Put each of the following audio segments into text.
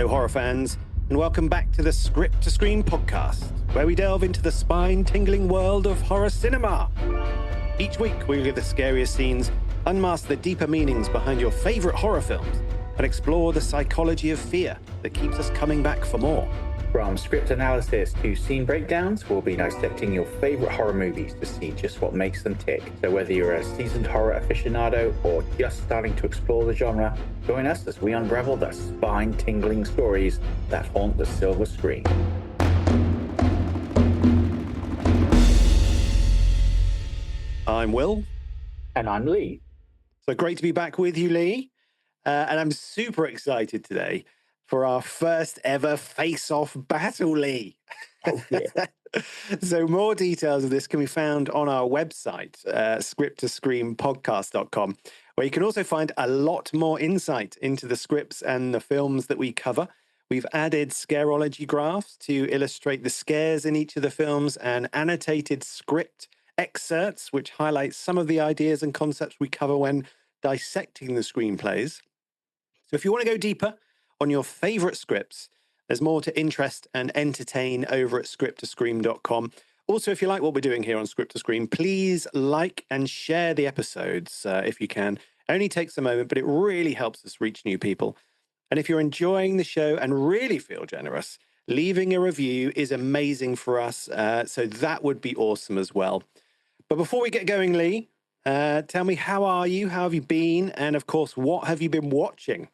Hello, horror fans, and welcome back to the Script to Screen podcast, where we delve into the spine-tingling world of horror cinema. Each week, we look at the scariest scenes, unmask the deeper meanings behind your favorite horror films, and explore the psychology of fear that keeps us coming back for more. From script analysis to scene breakdowns, we'll be dissecting your favorite horror movies to see just what makes them tick. So whether you're a seasoned horror aficionado or just starting to explore the genre, join us as we unravel the spine-tingling stories that haunt the silver screen. I'm Will. And I'm Lee. So great to be back with you, Lee. And I'm super excited today for our first ever face-off battle, Lee. Oh, yeah. So more details of this can be found on our website, scripttoscreenpodcast.com, where you can also find a lot more insight into the scripts and the films that we cover. We've added scarology graphs to illustrate the scares in each of the films and annotated script excerpts, which highlight some of the ideas and concepts we cover when dissecting the screenplays. So if you want to go deeper on your favorite scripts, there's more to interest and entertain over at scripttoscreen.com. Also, if you like what we're doing here on Script to Screen, please like and share the episodes if you can. It only takes a moment, but it really helps us reach new people. And if you're enjoying the show and really feel generous, leaving a review is amazing for us. So that would be awesome as well. But before we get going, Lee, tell me, how are you? How have you been? And of course, what have you been watching?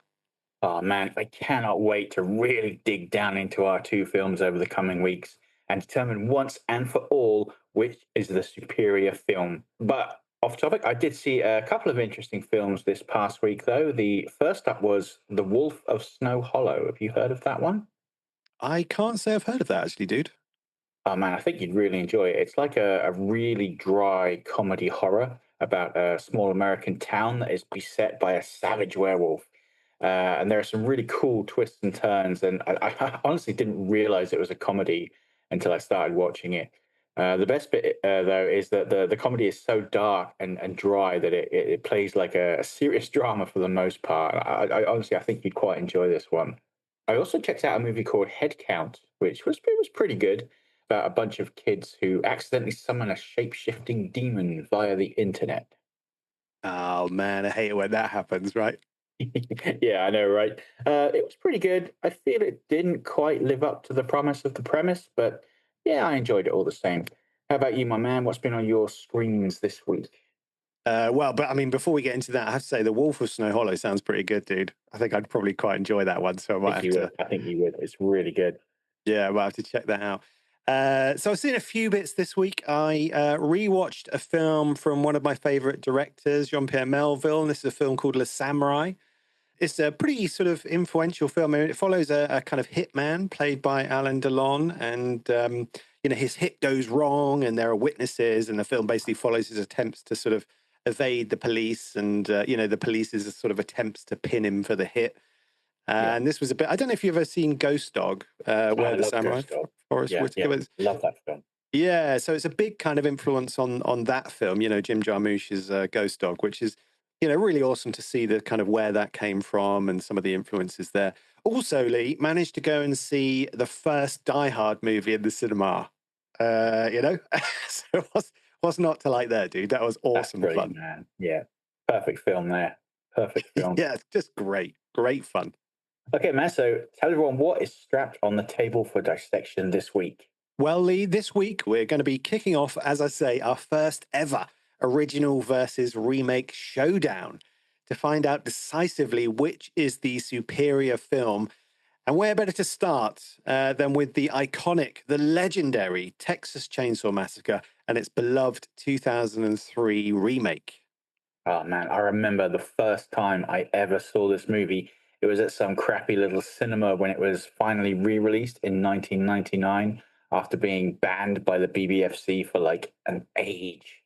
Oh man, I cannot wait to really dig down into our two films over the coming weeks and determine once and for all which is the superior film. But off topic, I did see a couple of interesting films this past week, though. The first up was The Wolf of Snow Hollow. Have you heard of that one? I can't say I've heard of that, actually, dude. Oh man, I think you'd really enjoy it. It's like a really dry comedy horror about a small American town that is beset by a savage werewolf. And there are some really cool twists and turns. And I honestly didn't realize it was a comedy until I started watching it. The best bit, though, is that the comedy is so dark and dry that it plays like a serious drama for the most part. I honestly, I think you'd quite enjoy this one. I also checked out a movie called Head Count, which was pretty good, about a bunch of kids who accidentally summon a shape-shifting demon via the internet. Oh, man, I hate it when that happens, right? Yeah, I know, right? It was pretty good. I feel it didn't quite live up to the promise of the premise, but yeah, I enjoyed it all the same. How about you, my man? What's been on your screens this week? But I mean, before we get into that, I have to say The Wolf of Snow Hollow sounds pretty good, dude. I think I'd probably quite enjoy that one, so I I might think have you to, would. I think you would. It's really good. yeah, I might have to check that out. So I've seen a few bits this week. I rewatched a film from one of my favorite directors, Jean-Pierre Melville, and this is a film called Le Samurai. It's a pretty sort of influential film. I mean, it follows a kind of hitman played by Alain Delon, and his hit goes wrong, and there are witnesses, and the film basically follows his attempts to sort of evade the police, and the police's sort of attempts to pin him for the hit. Yeah, And this was a bit. I don't know if you've ever seen Ghost Dog, I where the love samurai Ghost Dog. Forrest Yeah, Whitaker yeah, was. love that film. Yeah, so it's a big kind of influence on that film, Jim Jarmusch's Ghost Dog, which is, really awesome to see the kind of where that came from and some of the influences there. Also, Lee managed to go and see the first Die Hard movie in the cinema. So what's not to like there, dude? That was That's awesome brilliant, fun. man. Yeah, perfect film there. Perfect film. Yeah, it's just great fun. Okay, man. So tell everyone what is strapped on the table for dissection this week. Well, Lee, this week we're going to be kicking off, as I say, our first ever original versus remake showdown to find out decisively which is the superior film. And where better to start than with the iconic, the legendary Texas Chainsaw Massacre and its beloved 2003 remake. Oh man, I remember the first time I ever saw this movie. It was at some crappy little cinema when it was finally re-released in 1999 after being banned by the BBFC for like an age.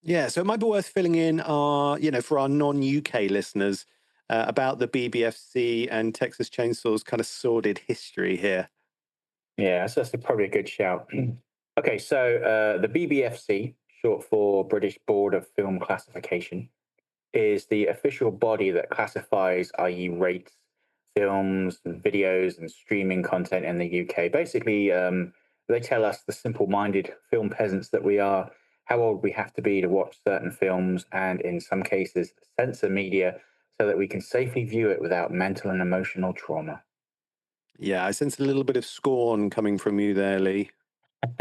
Yeah, so it might be worth filling in for our non-UK listeners about the BBFC and Texas Chainsaw's kind of sordid history here. Yeah, so that's probably a good shout. Okay, so the BBFC, short for British Board of Film Classification, is the official body that classifies, i.e., rates films and videos and streaming content in the UK. Basically, they tell us, the simple minded film peasants that we are, how old we have to be to watch certain films and, in some cases, censor media so that we can safely view it without mental and emotional trauma. Yeah, I sense a little bit of scorn coming from you there, Lee.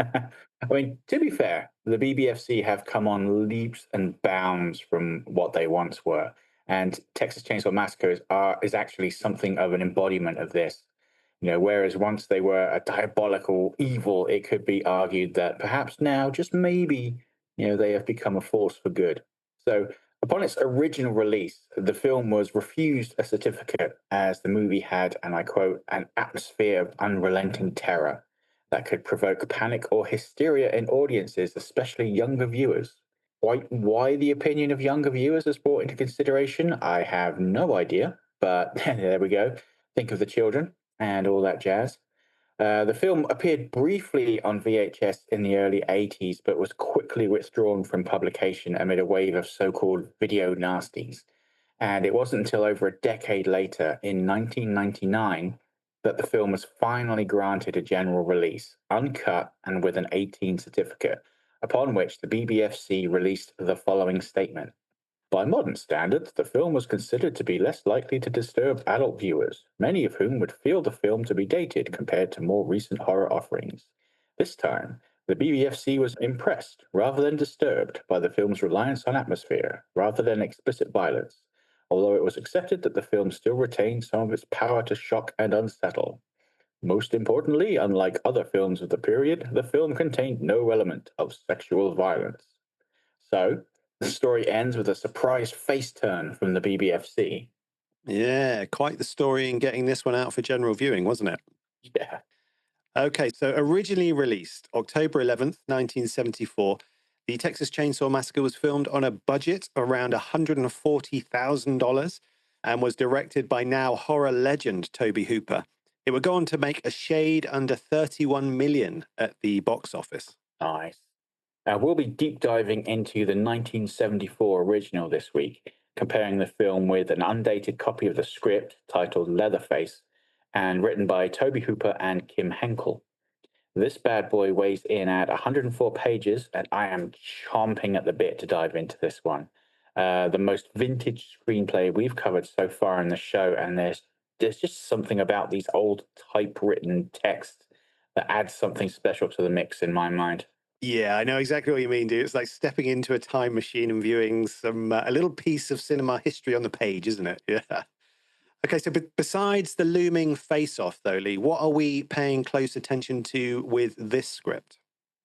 I mean, to be fair, the BBFC have come on leaps and bounds from what they once were. And Texas Chainsaw Massacre is actually something of an embodiment of this. Whereas once they were a diabolical evil, it could be argued that perhaps now, just maybe, they have become a force for good. So, upon its original release, the film was refused a certificate as the movie had, and I quote, an atmosphere of unrelenting terror that could provoke panic or hysteria in audiences, especially younger viewers. Why the opinion of younger viewers is brought into consideration, I have no idea. But there we go. Think of the children and all that jazz. The film appeared briefly on VHS in the early 80s, but was quickly withdrawn from publication amid a wave of so called video nasties. And it wasn't until over a decade later, in 1999, that the film was finally granted a general release, uncut and with an 18 certificate, upon which the BBFC released the following statement. By modern standards, the film was considered to be less likely to disturb adult viewers, many of whom would feel the film to be dated compared to more recent horror offerings. This time, the BBFC was impressed, rather than disturbed, by the film's reliance on atmosphere, rather than explicit violence, although it was accepted that the film still retained some of its power to shock and unsettle. Most importantly, unlike other films of the period, the film contained no element of sexual violence. So, the story ends with a surprise face turn from the BBFC. Yeah, quite the story in getting this one out for general viewing, wasn't it? Yeah. Okay, so originally released October 11th, 1974, the Texas Chainsaw Massacre was filmed on a budget around $140,000 and was directed by now horror legend Tobe Hooper. It would go on to make a shade under 31 million at the box office. Nice. We'll be deep diving into the 1974 original this week, comparing the film with an undated copy of the script titled Leatherface and written by Tobe Hooper and Kim Henkel. This bad boy weighs in at 104 pages, and I am chomping at the bit to dive into this one. The most vintage screenplay we've covered so far in the show, and there's just something about these old typewritten texts that adds something special to the mix in my mind. Yeah, I know exactly what you mean, dude. It's like stepping into a time machine and viewing a little piece of cinema history on the page, isn't it? Yeah. Okay, so besides the looming face-off, though, Lee, what are we paying close attention to with this script?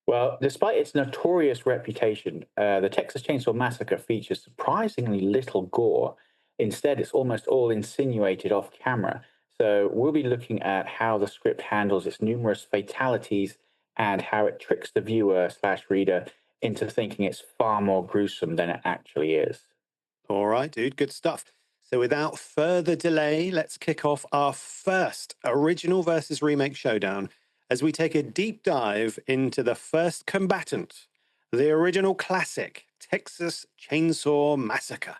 Well, despite its notorious reputation, the Texas Chainsaw Massacre features surprisingly little gore. Instead, it's almost all insinuated off camera. So we'll be looking at how the script handles its numerous fatalities and how it tricks the viewer slash reader into thinking it's far more gruesome than it actually is. All right, dude, good stuff. So without further delay, let's kick off our first original versus remake showdown as we take a deep dive into the first combatant, the original classic, Texas Chainsaw Massacre.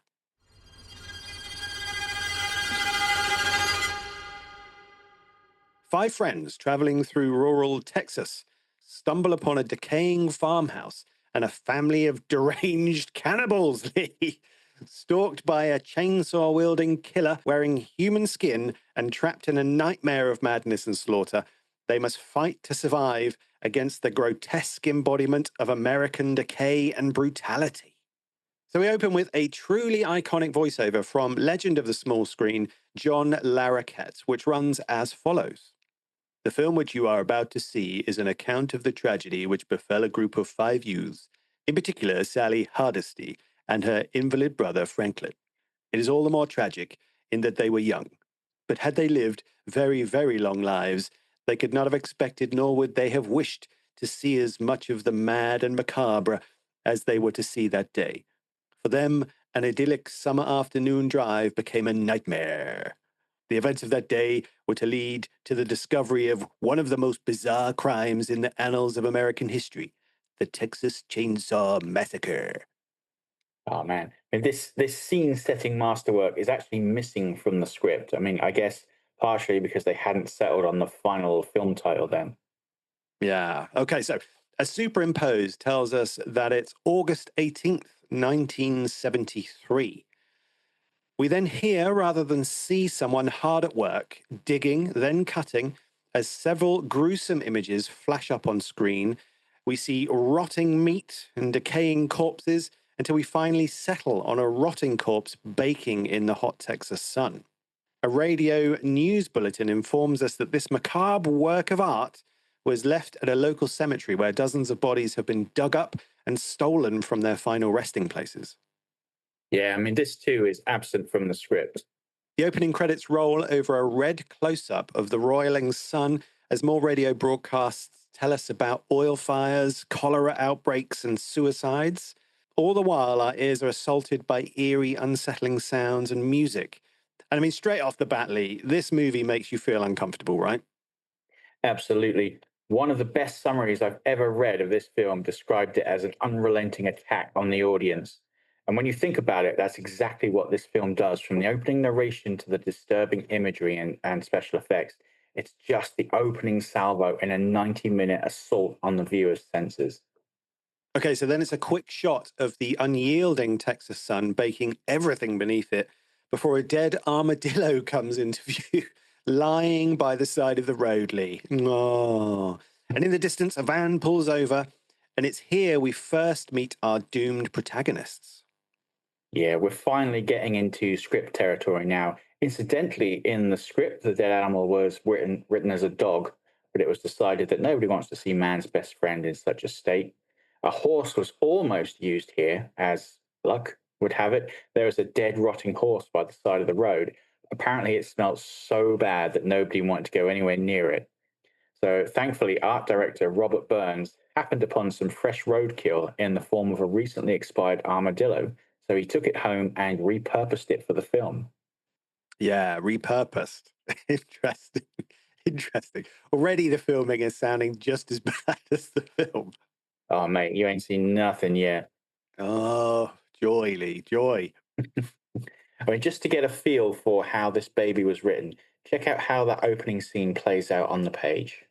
Five friends traveling through rural Texas stumble upon a decaying farmhouse and a family of deranged cannibals, Lee, stalked by a chainsaw wielding killer wearing human skin and trapped in a nightmare of madness and slaughter. They must fight to survive against the grotesque embodiment of American decay and brutality. So we open with a truly iconic voiceover from legend of the small screen, John Larroquette, which runs as follows. The film which you are about to see is an account of the tragedy which befell a group of five youths, in particular Sally Hardesty and her invalid brother Franklin. It is all the more tragic in that they were young, but had they lived very, very long lives, they could not have expected nor would they have wished to see as much of the mad and macabre as they were to see that day. For them, an idyllic summer afternoon drive became a nightmare. The events of that day were to lead to the discovery of one of the most bizarre crimes in the annals of American history, the Texas Chainsaw Massacre. Oh man, and this scene setting masterwork is actually missing from the script. I mean, I guess partially because they hadn't settled on the final film title then. Yeah. Okay. So a superimposed tells us that it's August 18th, 1973. We then hear rather than see someone hard at work, digging, then cutting, as several gruesome images flash up on screen. We see rotting meat and decaying corpses until we finally settle on a rotting corpse baking in the hot Texas sun. A radio news bulletin informs us that this macabre work of art was left at a local cemetery where dozens of bodies have been dug up and stolen from their final resting places. Yeah, I mean, this too is absent from the script. The opening credits roll over a red close up of the roiling sun as more radio broadcasts tell us about oil fires, cholera outbreaks, and suicides. All the while, our ears are assaulted by eerie, unsettling sounds and music. And I mean, straight off the bat, Lee, this movie makes you feel uncomfortable, right? Absolutely. One of the best summaries I've ever read of this film described it as an unrelenting attack on the audience. And when you think about it, that's exactly what this film does from the opening narration to the disturbing imagery and special effects. It's just the opening salvo in a 90-minute assault on the viewer's senses. Okay, so then it's a quick shot of the unyielding Texas sun baking everything beneath it before a dead armadillo comes into view, lying by the side of the road, Lee. Oh. And in the distance, a van pulls over, and it's here we first meet our doomed protagonists. Yeah, we're finally getting into script territory now. Incidentally, in the script, the dead animal was written as a dog, but it was decided that nobody wants to see man's best friend in such a state. A horse was almost used here, as luck would have it. There was a dead, rotting horse by the side of the road. Apparently, it smelled so bad that nobody wanted to go anywhere near it. So, thankfully, art director Robert Burns happened upon some fresh roadkill in the form of a recently expired armadillo. So, he took it home and repurposed it for the film. Yeah, repurposed. Interesting. Interesting. Already the filming is sounding just as bad as the film. Oh, mate, you ain't seen nothing yet. Oh, joy, Lee, joy. I mean, just to get a feel for how this baby was written, check out how that opening scene plays out on the page.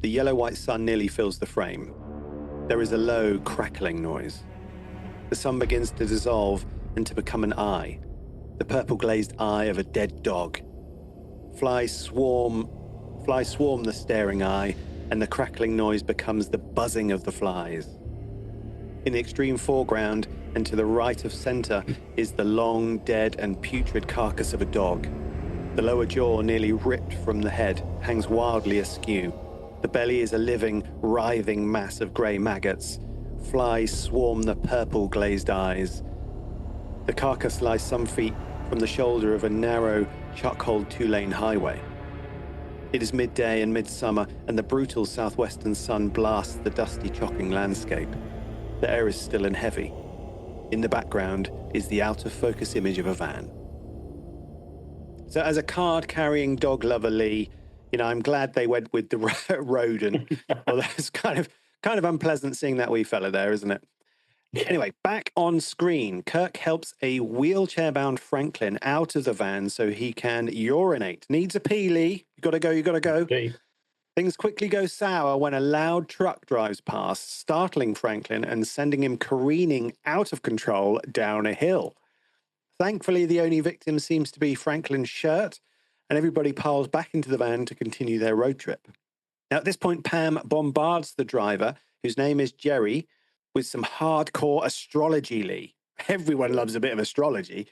The yellow white sun nearly fills the frame. There is a low, crackling noise. The sun begins to dissolve and to become an eye, the purple glazed eye of a dead dog. Flies swarm the staring eye, and the crackling noise becomes the buzzing of the flies. In the extreme foreground, and to the right of center, is the long, dead, and putrid carcass of a dog. The lower jaw, nearly ripped from the head, hangs wildly askew. The belly is a living, writhing mass of grey maggots. Flies swarm the purple glazed eyes. The carcass lies some feet from the shoulder of a narrow, chock-holed two-lane highway. It is midday and midsummer, and the brutal southwestern sun blasts the dusty, chocking landscape. The air is still and heavy. In the background is the out-of-focus image of a van. So as a card-carrying dog lover, Lee, I'm glad they went with the rodent. Although it's kind of unpleasant seeing that wee fella there, isn't it? Anyway, back on screen, Kirk helps a wheelchair-bound Franklin out of the van so he can urinate. Needs a pee, Lee. You gotta go, you gotta go. Okay. Things quickly go sour when a loud truck drives past, startling Franklin and sending him careening out of control down a hill. Thankfully, the only victim seems to be Franklin's shirt, and everybody piles back into the van to continue their road trip. Now, at this point, Pam bombards the driver, whose name is Jerry, with some hardcore astrology, Lee. Everyone loves a bit of astrology,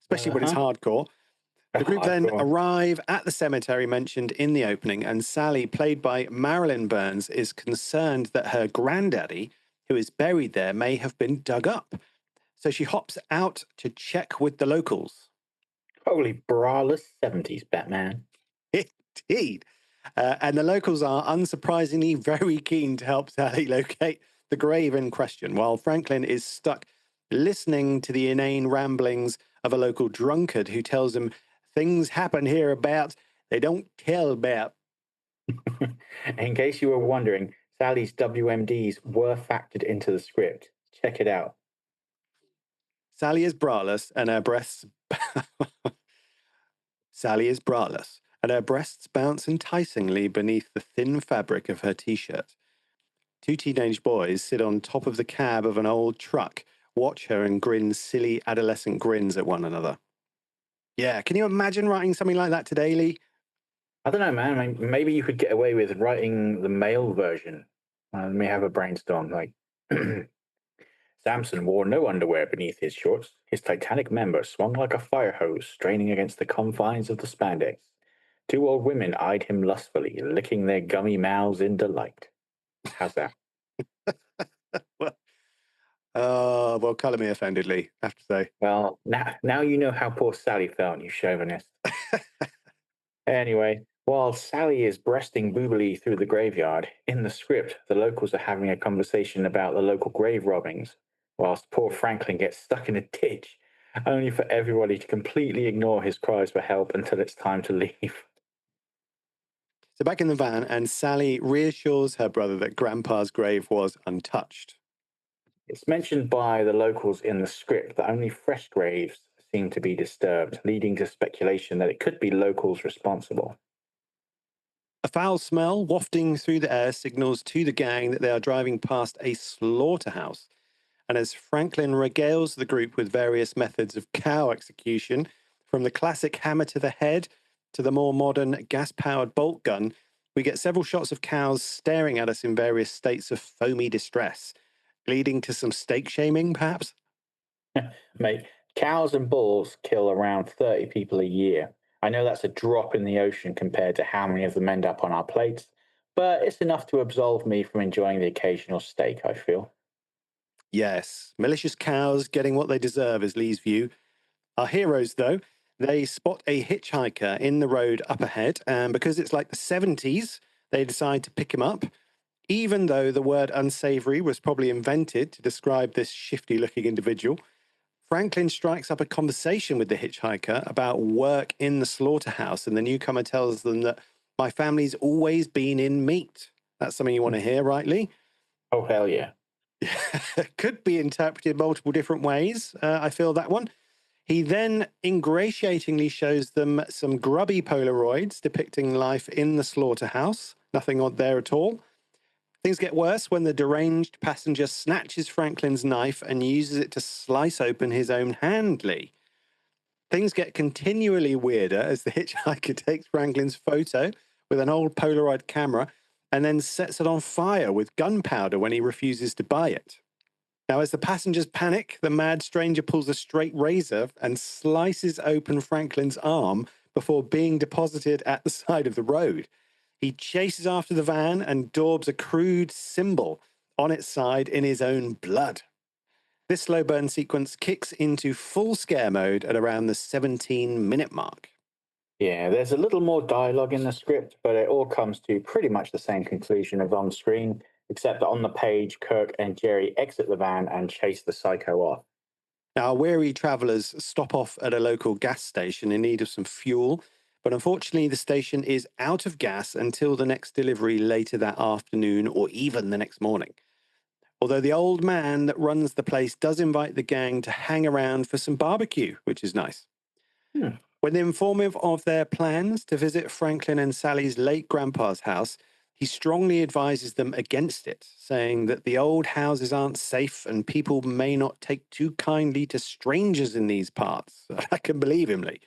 especially when it's Uh-huh. hardcore. The group then Hardcore. arrive at the cemetery mentioned in the opening, and Sally, played by Marilyn Burns, is concerned that her granddaddy, who is buried there, may have been dug up. So she hops out to check with the locals. Holy braless 70s, Batman. Indeed. And the locals are unsurprisingly very keen to help Sally locate the grave in question, while Franklin is stuck listening to the inane ramblings of a local drunkard who tells him things happen hereabouts they don't tell about. In case you were wondering, Sally's WMDs were factored into the script. Check it out. Sally is braless and her breasts Sally is braless and her breasts bounce enticingly beneath the thin fabric of her t-shirt. Two teenage boys sit on top of the cab of an old truck, watch her and grin silly adolescent grins at one another. Yeah, can you imagine writing something like that today, Lee? I don't know, man. I mean, maybe you could get away with writing the male version. Let me have a brainstorm. Like, Samson wore no underwear beneath his shorts. His titanic member swung like a fire hose, straining against the confines of the spandex. Two old women eyed him lustfully, licking their gummy mouths in delight. How's that? Well, well, colour me offended, Lee, I have to say. Well, now you know how poor Sally felt, you chauvinist. Anyway, while Sally is breasting boobily through the graveyard, in the script, the locals are having a conversation about the local grave robbings, whilst poor Franklin gets stuck in a ditch, only for everybody to completely ignore his cries for help until it's time to leave. So back in the van, and Sally reassures her brother that Grandpa's grave was untouched. It's mentioned by the locals in the script that only fresh graves seem to be disturbed, leading to speculation that it could be locals responsible. A foul smell wafting through the air signals to the gang that they are driving past a slaughterhouse. And as Franklin regales the group with various methods of cow execution, from the classic hammer to the head to the more modern gas powered bolt gun, we get several shots of cows staring at us in various states of foamy distress, leading to some steak shaming, perhaps? Mate, cows and bulls kill around 30 people a year. I know that's a drop in the ocean compared to how many of them end up on our plates, but it's enough to absolve me from enjoying the occasional steak, I feel. Yes, malicious cows getting what they deserve is Lee's view. Our heroes, though, they spot a hitchhiker in the road up ahead, and because it's like the 70s, they decide to pick him up, even though the word unsavory was probably invented to describe this shifty looking individual. Franklin strikes up a conversation with the hitchhiker about work in the slaughterhouse, and the newcomer tells them that my family's always been in meat. That's something you want to hear, right, Lee? Oh, hell yeah. Could be interpreted multiple different ways. I feel that one. He then ingratiatingly shows them some grubby Polaroids depicting life in the slaughterhouse. Nothing odd there at all. Things get worse when the deranged passenger snatches Franklin's knife and uses it to slice open his own hand, Lee. Things get continually weirder as the hitchhiker takes Franklin's photo with an old Polaroid camera and then sets it on fire with gunpowder when he refuses to buy it. Now, as the passengers panic, the mad stranger pulls a straight razor and slices open Franklin's arm before being deposited at the side of the road. He chases after the van and daubs a crude symbol on its side in his own blood. This slow burn sequence kicks into full scare mode at around the 17-minute mark. Yeah, there's a little more dialogue in the script, but it all comes to pretty much the same conclusion as on screen, except that on the page, Kirk and Jerry exit the van and chase the psycho off. Now, weary travellers stop off at a local gas station in need of some fuel, but unfortunately, the station is out of gas until the next delivery later that afternoon or even the next morning. Although the old man that runs the place does invite the gang to hang around for some barbecue, which is nice. Hmm. When informative of their plans to visit Franklin and Sally's late grandpa's house, he strongly advises them against it, saying that the old houses aren't safe and people may not take too kindly to strangers in these parts. I can believe him, Lee.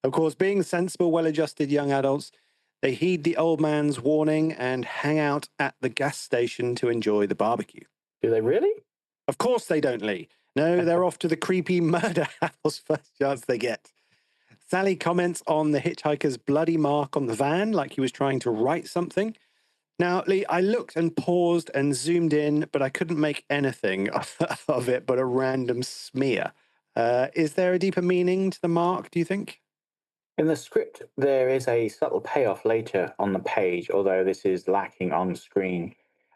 Of course, being sensible, well adjusted young adults, they heed the old man's warning and hang out at the gas station to enjoy the barbecue. Do they really? Of course they don't, Lee. No, they're off to the creepy murder house first chance they get. Sally comments on the hitchhiker's bloody mark on the van like he was trying to write something. Now, Lee, I looked and paused and zoomed in, but I couldn't make anything of it but a random smear. Is there a deeper meaning to the mark, do you think? In the script, there is a subtle payoff later on the page, although this is lacking on screen.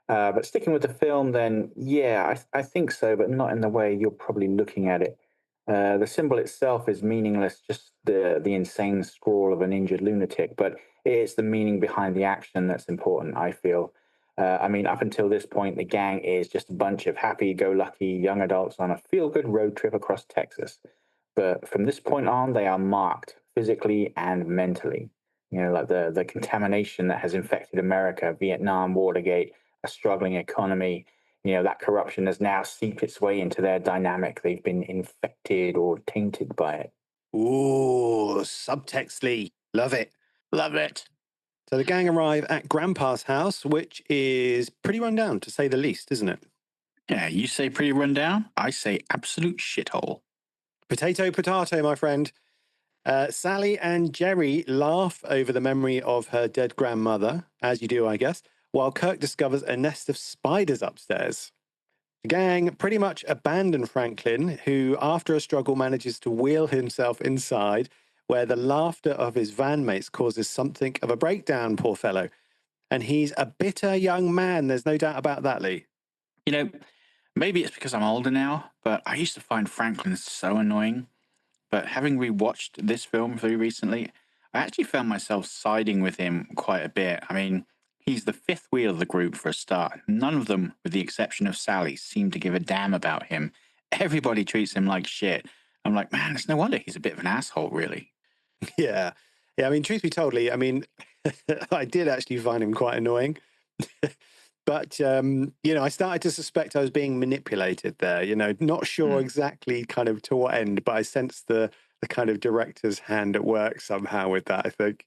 But sticking with the film, then, yeah, I think so, but not in the way you're probably looking at it. The symbol itself is meaningless, just the insane scrawl of an injured lunatic, but it's the meaning behind the action that's important, I feel. I mean, up until this point, the gang is just a bunch of happy go lucky young adults on a feel good road trip across Texas. But from this point on, they are marked physically and mentally. You know, like the contamination that has infected America, Vietnam, Watergate, a struggling economy. You know, that corruption has now seeped its way into their dynamic. They've been infected or tainted by it. Ooh, subtext, Lee. Love it. Love it. So the gang arrive at Grandpa's house, which is pretty run down, to say the least, isn't it? Yeah, you say pretty rundown. I say absolute shithole. Potato, potato, my friend. Sally and Jerry laugh over the memory of her dead grandmother, as you do, I guess, while Kirk discovers a nest of spiders upstairs. The gang pretty much abandon Franklin, who, after a struggle, manages to wheel himself inside, where the laughter of his van mates causes something of a breakdown, poor fellow. And he's a bitter young man, there's no doubt about that, Lee. You know, maybe it's because I'm older now, but I used to find Franklin so annoying. But having rewatched this film very recently, I actually found myself siding with him quite a bit. I mean, he's the fifth wheel of the group for a start. None of them, with the exception of Sally, seem to give a damn about him. Everybody treats him like shit. I'm like, man, it's no wonder he's a bit of an asshole, really. Yeah. Yeah, I mean, truth be told, Lee, I mean, I did actually find him quite annoying. But, I started to suspect I was being manipulated there, not sure exactly kind of to what end, but I sensed the kind of director's hand at work somehow with that, I think.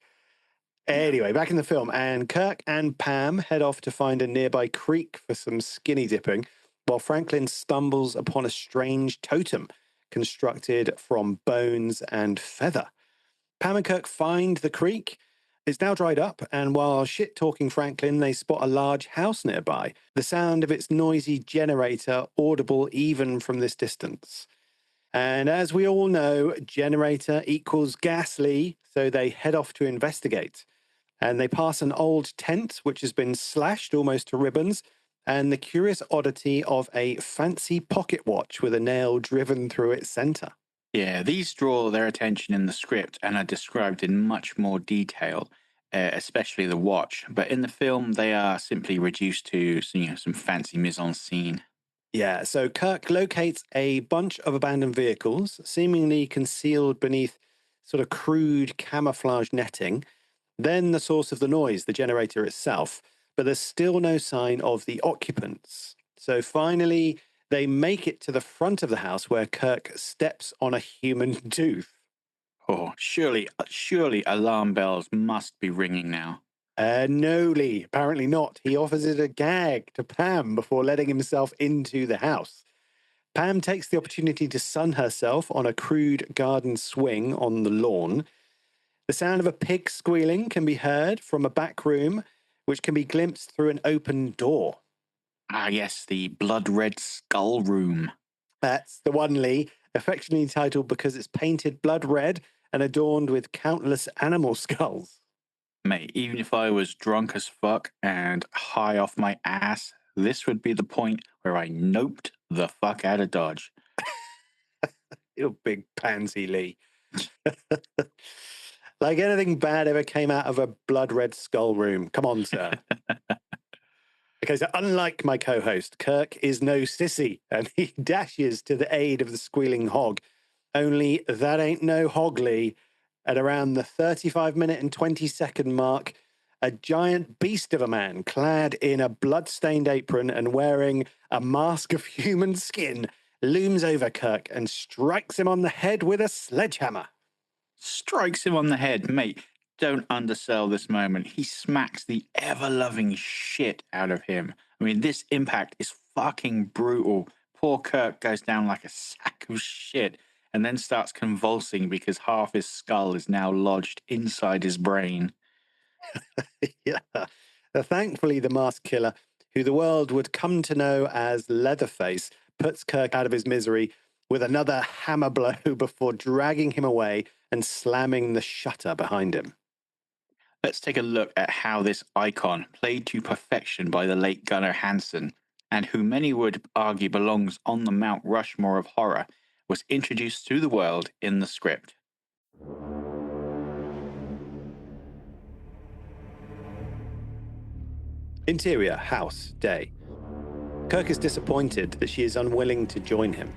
Anyway, back in the film, and Kirk and Pam head off to find a nearby creek for some skinny dipping, while Franklin stumbles upon a strange totem constructed from bones and feather. Pam and Kirk find the creek. It's now dried up, and while shit-talking Franklin, they spot a large house nearby, the sound of its noisy generator audible even from this distance. And as we all know, generator equals gas, Lee, so they head off to investigate. And they pass an old tent, which has been slashed almost to ribbons, and the curious oddity of a fancy pocket watch with a nail driven through its center. Yeah, these draw their attention in the script and are described in much more detail, especially the watch. But in the film, they are simply reduced to some fancy mise-en-scene. Yeah, so Kirk locates a bunch of abandoned vehicles, seemingly concealed beneath sort of crude camouflage netting. Then the source of the noise, the generator itself. But there's still no sign of the occupants. So finally, they make it to the front of the house where Kirk steps on a human tooth. Oh, surely alarm bells must be ringing now. No, Lee, apparently not. He offers it a gag to Pam before letting himself into the house. Pam takes the opportunity to sun herself on a crude garden swing on the lawn. The sound of a pig squealing can be heard from a back room, which can be glimpsed through an open door. Ah, yes, the blood-red skull room. That's the one, Lee, affectionately titled because it's painted blood red and adorned with countless animal skulls. Mate, even if I was drunk as fuck and high off my ass, this would be the point where I noped the fuck out of Dodge. You big pansy, Lee. Like anything bad ever came out of a blood red skull room. Come on, sir. Okay, so unlike my co-host, Kirk is no sissy, and he dashes to the aid of the squealing hog. Only that ain't no hog, Lee. At around the 35-minute and 20-second mark, a giant beast of a man clad in a blood-stained apron and wearing a mask of human skin looms over Kirk and strikes him on the head with a sledgehammer. Strikes him on the head, mate. Don't undersell this moment. He smacks the ever-loving shit out of him. I mean, this impact is fucking brutal. Poor Kirk goes down like a sack of shit and then starts convulsing because half his skull is now lodged inside his brain. Yeah. Thankfully, the masked killer, who the world would come to know as Leatherface, puts Kirk out of his misery with another hammer blow before dragging him away and slamming the shutter behind him. Let's take a look at how this icon, played to perfection by the late Gunnar Hansen, and who many would argue belongs on the Mount Rushmore of horror, was introduced to the world in the script. Interior, house, day. Kirk is disappointed that she is unwilling to join him.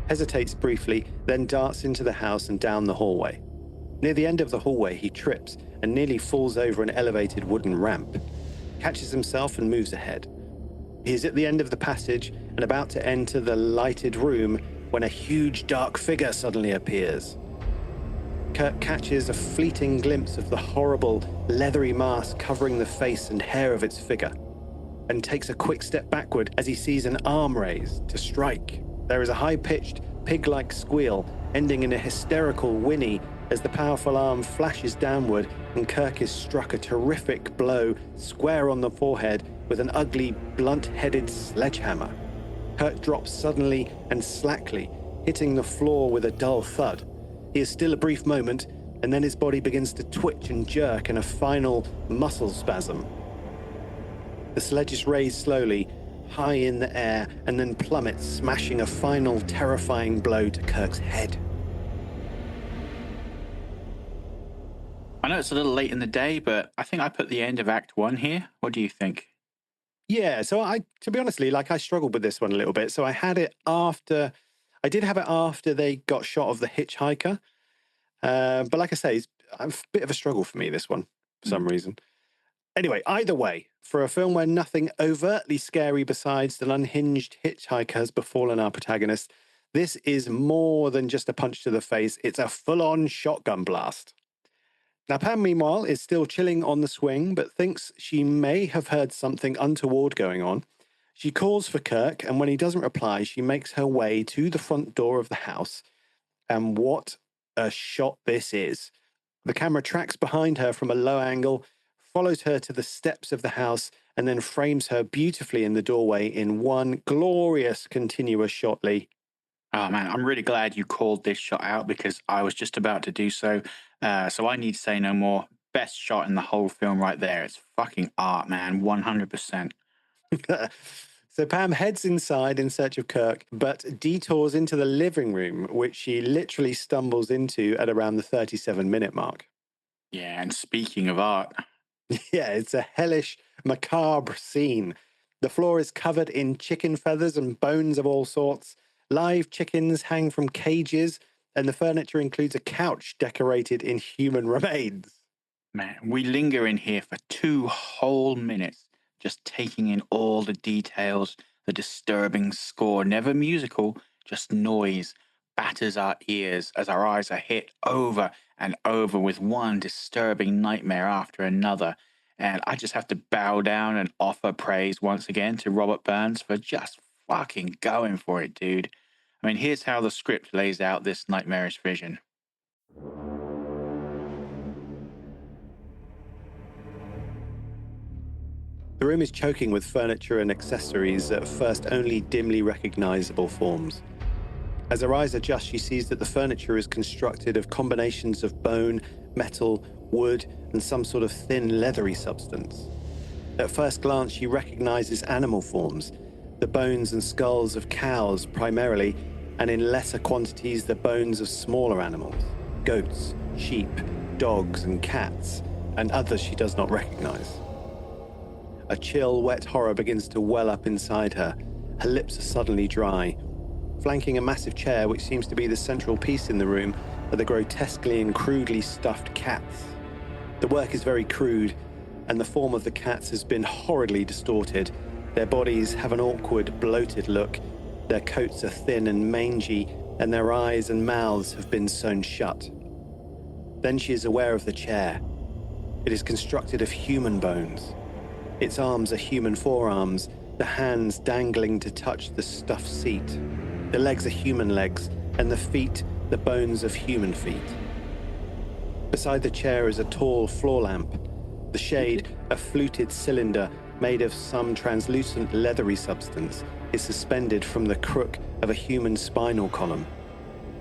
Hesitates briefly, then darts into the house and down the hallway. Near the end of the hallway, he trips and nearly falls over an elevated wooden ramp. Catches himself and moves ahead. He is at the end of the passage and about to enter the lighted room when a huge dark figure suddenly appears. Kirk catches a fleeting glimpse of the horrible, leathery mask covering the face and hair of its figure, and takes a quick step backward as he sees an arm raised to strike. There is a high-pitched, pig-like squeal, ending in a hysterical whinny as the powerful arm flashes downward and Kirk is struck a terrific blow square on the forehead with an ugly, blunt-headed sledgehammer. Kirk drops suddenly and slackly, hitting the floor with a dull thud. He is still a brief moment, and then his body begins to twitch and jerk in a final muscle spasm. The sledge is raised slowly, high in the air, and then plummets, smashing a final terrifying blow to Kirk's head. I know it's a little late in the day, but I think I put the end of Act 1 here. What do you think? Yeah, so to be honestly, I struggled with this one a little bit. So I did have it after they got shot of the hitchhiker. But like I say, it's a bit of a struggle for me, this one, for some reason. Anyway, either way, for a film where nothing overtly scary besides an unhinged hitchhiker has befallen our protagonist, this is more than just a punch to the face. It's a full-on shotgun blast. Now, Pam, meanwhile, is still chilling on the swing, but thinks she may have heard something untoward going on. She calls for Kirk, and when he doesn't reply, she makes her way to the front door of the house. And what a shot this is. The camera tracks behind her from a low angle, follows her to the steps of the house, and then frames her beautifully in the doorway in one glorious continuous shot, Lee. Oh, man, I'm really glad you called this shot out because I was just about to do so. So I need to say no more. Best shot in the whole film right there. It's fucking art, man. 100%. So Pam heads inside in search of Kirk, but detours into the living room, which she literally stumbles into at around the 37-minute mark. Yeah, and speaking of art. Yeah, it's a hellish, macabre scene. The floor is covered in chicken feathers and bones of all sorts. Live chickens hang from cages, and the furniture includes a couch decorated in human remains. Man, we linger in here for 2 whole minutes, just taking in all the details, the disturbing score, never musical, just noise, batters our ears as our eyes are hit over and over with one disturbing nightmare after another. And I just have to bow down and offer praise once again to Robert Burns for just fucking going for it, dude. I mean, here's how the script lays out this nightmarish vision. The room is choking with furniture and accessories, at first only dimly recognizable forms. As her eyes adjust, she sees that the furniture is constructed of combinations of bone, metal, wood, and some sort of thin, leathery substance. At first glance, she recognizes animal forms, the bones and skulls of cows primarily, and in lesser quantities, the bones of smaller animals, goats, sheep, dogs, and cats, and others she does not recognize. A chill, wet horror begins to well up inside her. Her lips are suddenly dry. Flanking a massive chair, which seems to be the central piece in the room, are the grotesquely and crudely stuffed cats. The work is very crude, and the form of the cats has been horridly distorted. Their bodies have an awkward, bloated look. Their coats are thin and mangy, and their eyes and mouths have been sewn shut. Then she is aware of the chair. It is constructed of human bones. Its arms are human forearms, the hands dangling to touch the stuffed seat. The legs are human legs, and the feet, the bones of human feet. Beside the chair is a tall floor lamp. The shade, a fluted cylinder made of some translucent leathery substance, is suspended from the crook of a human spinal column.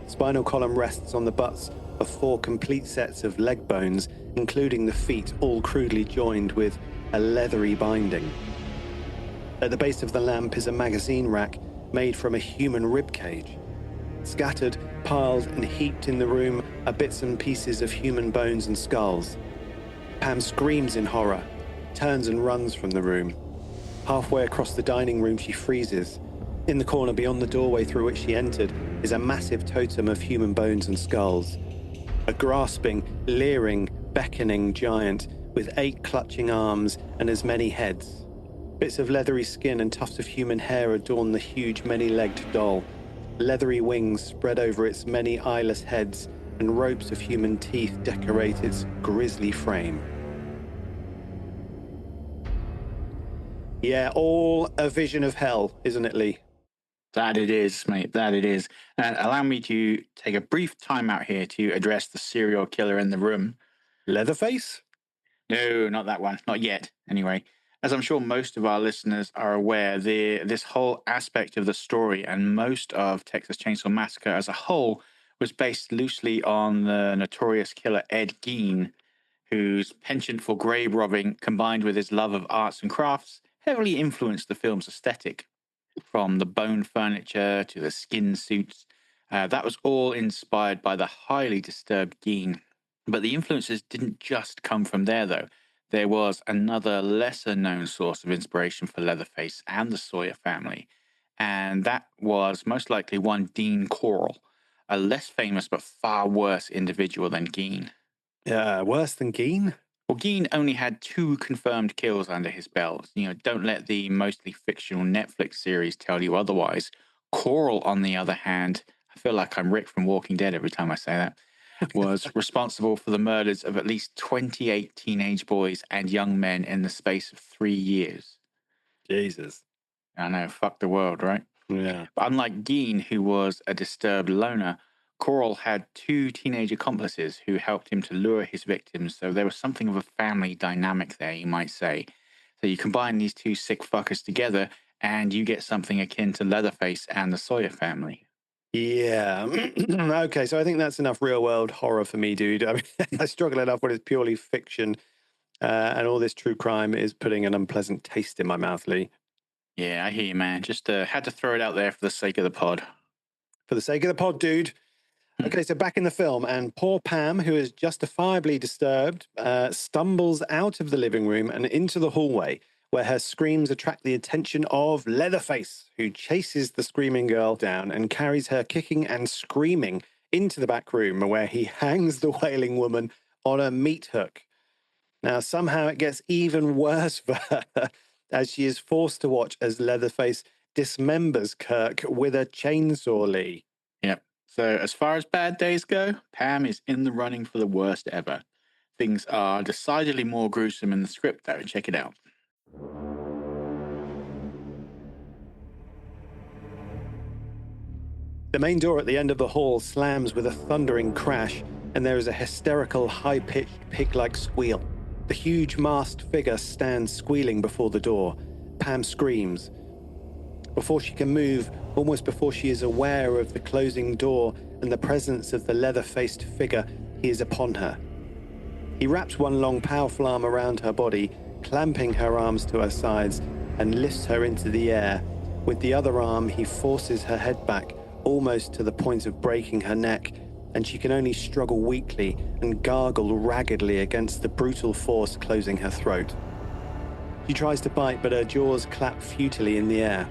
Spinal column rests on the butts of 4 complete sets of leg bones, including the feet, all crudely joined with a leathery binding. At the base of the lamp is a magazine rack made from a human rib cage. Scattered, piled, and heaped in the room are bits and pieces of human bones and skulls. Pam screams in horror. turns and runs from the room. Halfway across the dining room, she freezes. In the corner beyond the doorway through which she entered is a massive totem of human bones and skulls. A grasping, leering, beckoning giant with 8 clutching arms and as many heads. Bits of leathery skin and tufts of human hair adorn the huge, many-legged doll. Leathery wings spread over its many eyeless heads, and ropes of human teeth decorate its grisly frame. Yeah, all a vision of hell, isn't it, Lee? That it is, mate. That it is. And allow me to take a brief time out here to address the serial killer in the room. Leatherface? No, not that one. Not yet, anyway. As I'm sure most of our listeners are aware, this whole aspect of the story and most of Texas Chainsaw Massacre as a whole was based loosely on the notorious killer Ed Gein, whose penchant for grave robbing combined with his love of arts and crafts heavily influenced the film's aesthetic. From the bone furniture to the skin suits, that was all inspired by the highly disturbed Gein. But the influences didn't just come from there, though. There was another lesser-known source of inspiration for Leatherface and the Sawyer family, and that was most likely one Dean Corll, a less famous but far worse individual than Gein. Worse than Gein? Well, Gein only had 2 confirmed kills under his belt. Don't let the mostly fictional Netflix series tell you otherwise. Corll, on the other hand, I feel like I'm Rick from Walking Dead every time I say that, was responsible for the murders of at least 28 teenage boys and young men in the space of 3 years. Jesus. I know, fuck the world, right? Yeah. But unlike Gein, who was a disturbed loner, Corll had 2 teenage accomplices who helped him to lure his victims, so there was something of a family dynamic there, you might say. So you combine these 2 sick fuckers together, and you get something akin to Leatherface and the Sawyer family. Yeah. Okay, so I think that's enough real-world horror for me, dude. I mean, I struggle enough when it's purely fiction, and all this true crime is putting an unpleasant taste in my mouth, Lee. Yeah, I hear you, man. Just had to throw it out there for the sake of the pod. For the sake of the pod, dude. Okay, so back in the film, and poor Pam, who is justifiably disturbed, stumbles out of the living room and into the hallway, where her screams attract the attention of Leatherface, who chases the screaming girl down and carries her kicking and screaming into the back room, where he hangs the wailing woman on a meat hook. Now, somehow it gets even worse for her, as she is forced to watch as Leatherface dismembers Kirk with a chainsaw, Lee. Yep. So as far as bad days go, Pam is in the running for the worst ever. Things are decidedly more gruesome in the script, though. Check it out. The main door at the end of the hall slams with a thundering crash, and there is a hysterical, high-pitched, pig-like squeal. The huge masked figure stands squealing before the door. Pam screams. Before she can move, almost before she is aware of the closing door and the presence of the leather-faced figure, he is upon her. He wraps one long, powerful arm around her body, clamping her arms to her sides, and lifts her into the air. With the other arm, he forces her head back, almost to the point of breaking her neck, and she can only struggle weakly and gargle raggedly against the brutal force closing her throat. She tries to bite, but her jaws clap futilely in the air.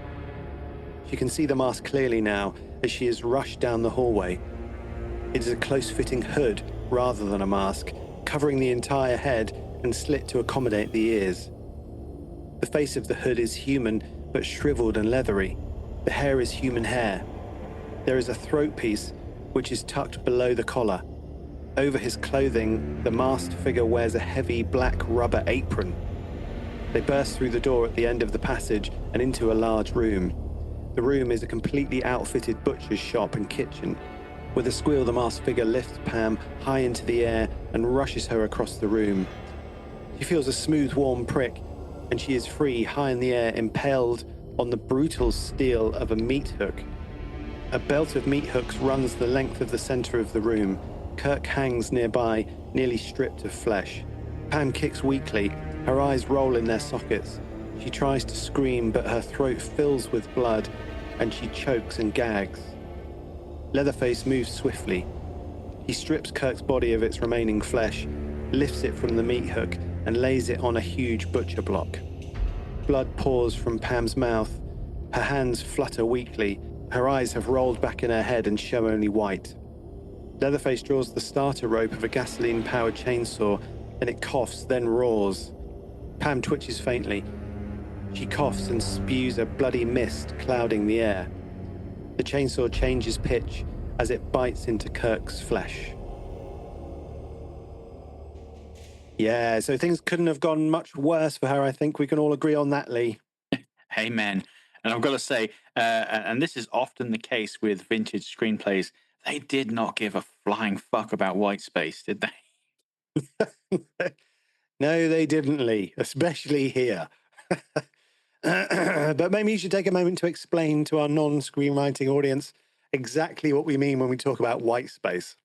She can see the mask clearly now as she is rushed down the hallway. It is a close-fitting hood rather than a mask, covering the entire head and slit to accommodate the ears. The face of the hood is human, but shriveled and leathery. The hair is human hair. There is a throat piece, which is tucked below the collar. Over his clothing, the masked figure wears a heavy black rubber apron. They burst through the door at the end of the passage and into a large room. The room is a completely outfitted butcher's shop and kitchen. With a squeal, the masked figure lifts Pam high into the air and rushes her across the room. She feels a smooth, warm prick, and she is free, high in the air, impaled on the brutal steel of a meat hook. A belt of meat hooks runs the length of the center of the room. Kirk hangs nearby, nearly stripped of flesh. Pam kicks weakly. Her eyes roll in their sockets. She tries to scream, but her throat fills with blood, and she chokes and gags. Leatherface moves swiftly. He strips Kirk's body of its remaining flesh, lifts it from the meat hook, and lays it on a huge butcher block. Blood pours from Pam's mouth. Her hands flutter weakly. Her eyes have rolled back in her head and show only white. Leatherface draws the starter rope of a gasoline-powered chainsaw, and it coughs, then roars. Pam twitches faintly. She coughs and spews a bloody mist clouding the air. The chainsaw changes pitch as it bites into Kirk's flesh. Yeah, so things couldn't have gone much worse for her. I think we can all agree on that, Lee. Amen. And I've got to say, and this is often the case with vintage screenplays, they did not give a flying fuck about white space, did they? No, they didn't, Lee, especially here. But maybe you should take a moment to explain to our non-screenwriting audience exactly what we mean when we talk about white space.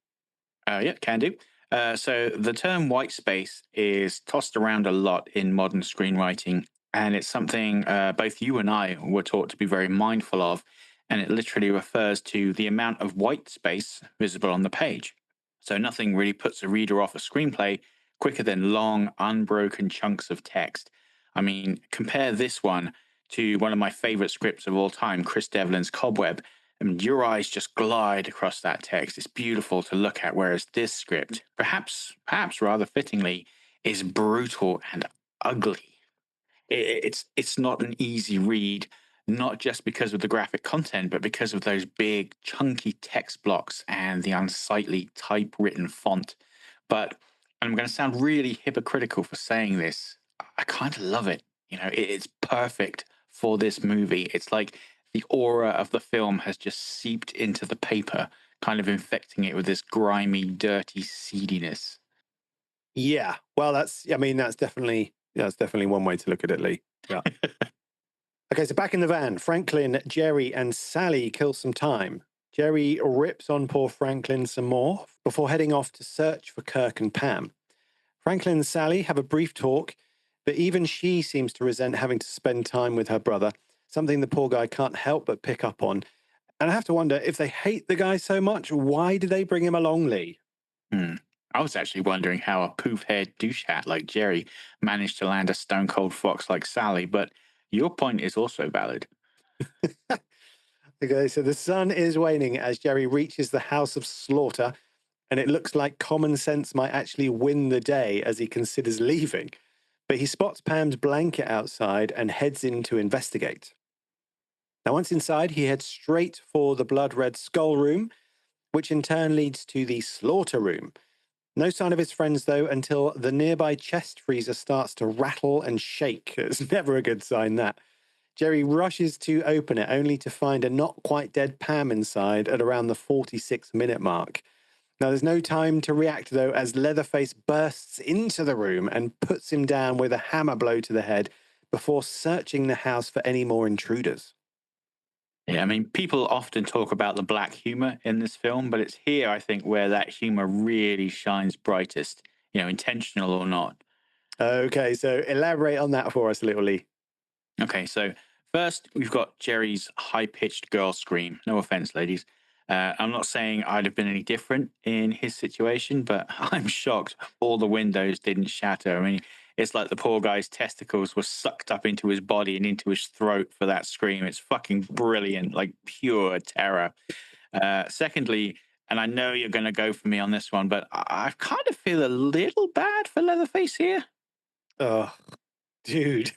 Yeah, can do. So the term white space is tossed around a lot in modern screenwriting, and it's something both you and I were taught to be very mindful of. And it literally refers to the amount of white space visible on the page. So nothing really puts a reader off a screenplay quicker than long, unbroken chunks of text. I mean, compare this one to one of my favorite scripts of all time, Chris Devlin's Cobweb. I mean, your eyes just glide across that text. It's beautiful to look at, whereas this script, perhaps rather fittingly, is brutal and ugly. It's not an easy read, not just because of the graphic content, but because of those big, chunky text blocks and the unsightly typewritten font. But I'm going to sound really hypocritical for saying this. I kind of love it. You know, it's perfect for this movie. It's like the aura of the film has just seeped into the paper, kind of infecting it with this grimy, dirty seediness. Yeah, well, that's definitely one way to look at it, Lee. Yeah. Okay, so back in the van, Franklin, Jerry, and Sally kill some time. Jerry rips on poor Franklin some more before heading off to search for Kirk and Pam. Franklin and Sally have a brief talk, but even she seems to resent having to spend time with her brother, something the poor guy can't help but pick up on. And I have to wonder, if they hate the guy so much, why do they bring him along, Lee? I was actually wondering how a poof-haired douche hat like Jerry managed to land a stone-cold fox like Sally, but your point is also valid. Okay, so the sun is waning as Jerry reaches the House of Slaughter, and it looks like common sense might actually win the day as he considers leaving. But he spots Pam's blanket outside and heads in to investigate. Now, once inside, he heads straight for the blood-red skull room, which in turn leads to the slaughter room. No sign of his friends, though, until the nearby chest freezer starts to rattle and shake. It's never a good sign, that. Jerry rushes to open it, only to find a not quite dead Pam inside at around the 46-minute mark. Now, there's no time to react, though, as Leatherface bursts into the room and puts him down with a hammer blow to the head before searching the house for any more intruders. Yeah, I mean, people often talk about the black humor in this film, but it's here, I think, where that humor really shines brightest, intentional or not. Okay, so elaborate on that for us a little, Lee. Okay, so first, we've got Jerry's high-pitched girl scream. No offense, ladies. I'm not saying I'd have been any different in his situation, but I'm shocked all the windows didn't shatter. I mean, it's like the poor guy's testicles were sucked up into his body and into his throat for that scream. It's fucking brilliant, like pure terror. Secondly, and I know you're going to go for me on this one, but I kind of feel a little bad for Leatherface here. Oh, dude.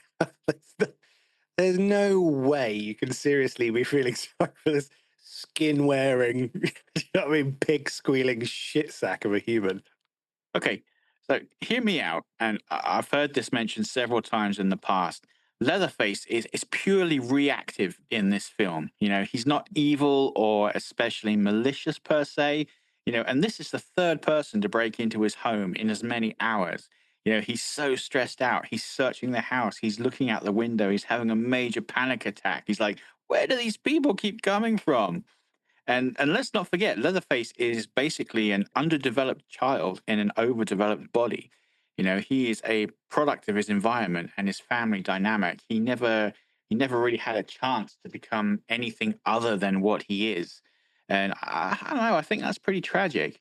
There's no way you can seriously be feeling sorry for this skin-wearing, pig squealing shit sack of a human. Okay, so hear me out, and I've heard this mentioned several times in the past. Leatherface is purely reactive in this film. He's not evil or especially malicious per se. And this is the third person to break into his home in as many hours. He's so stressed out. He's searching the house. He's looking out the window. He's having a major panic attack. He's like, where do these people keep coming from? And let's not forget, Leatherface is basically an underdeveloped child in an overdeveloped body. He is a product of his environment and his family dynamic. He never really had a chance to become anything other than what he is. And I don't know, I think that's pretty tragic.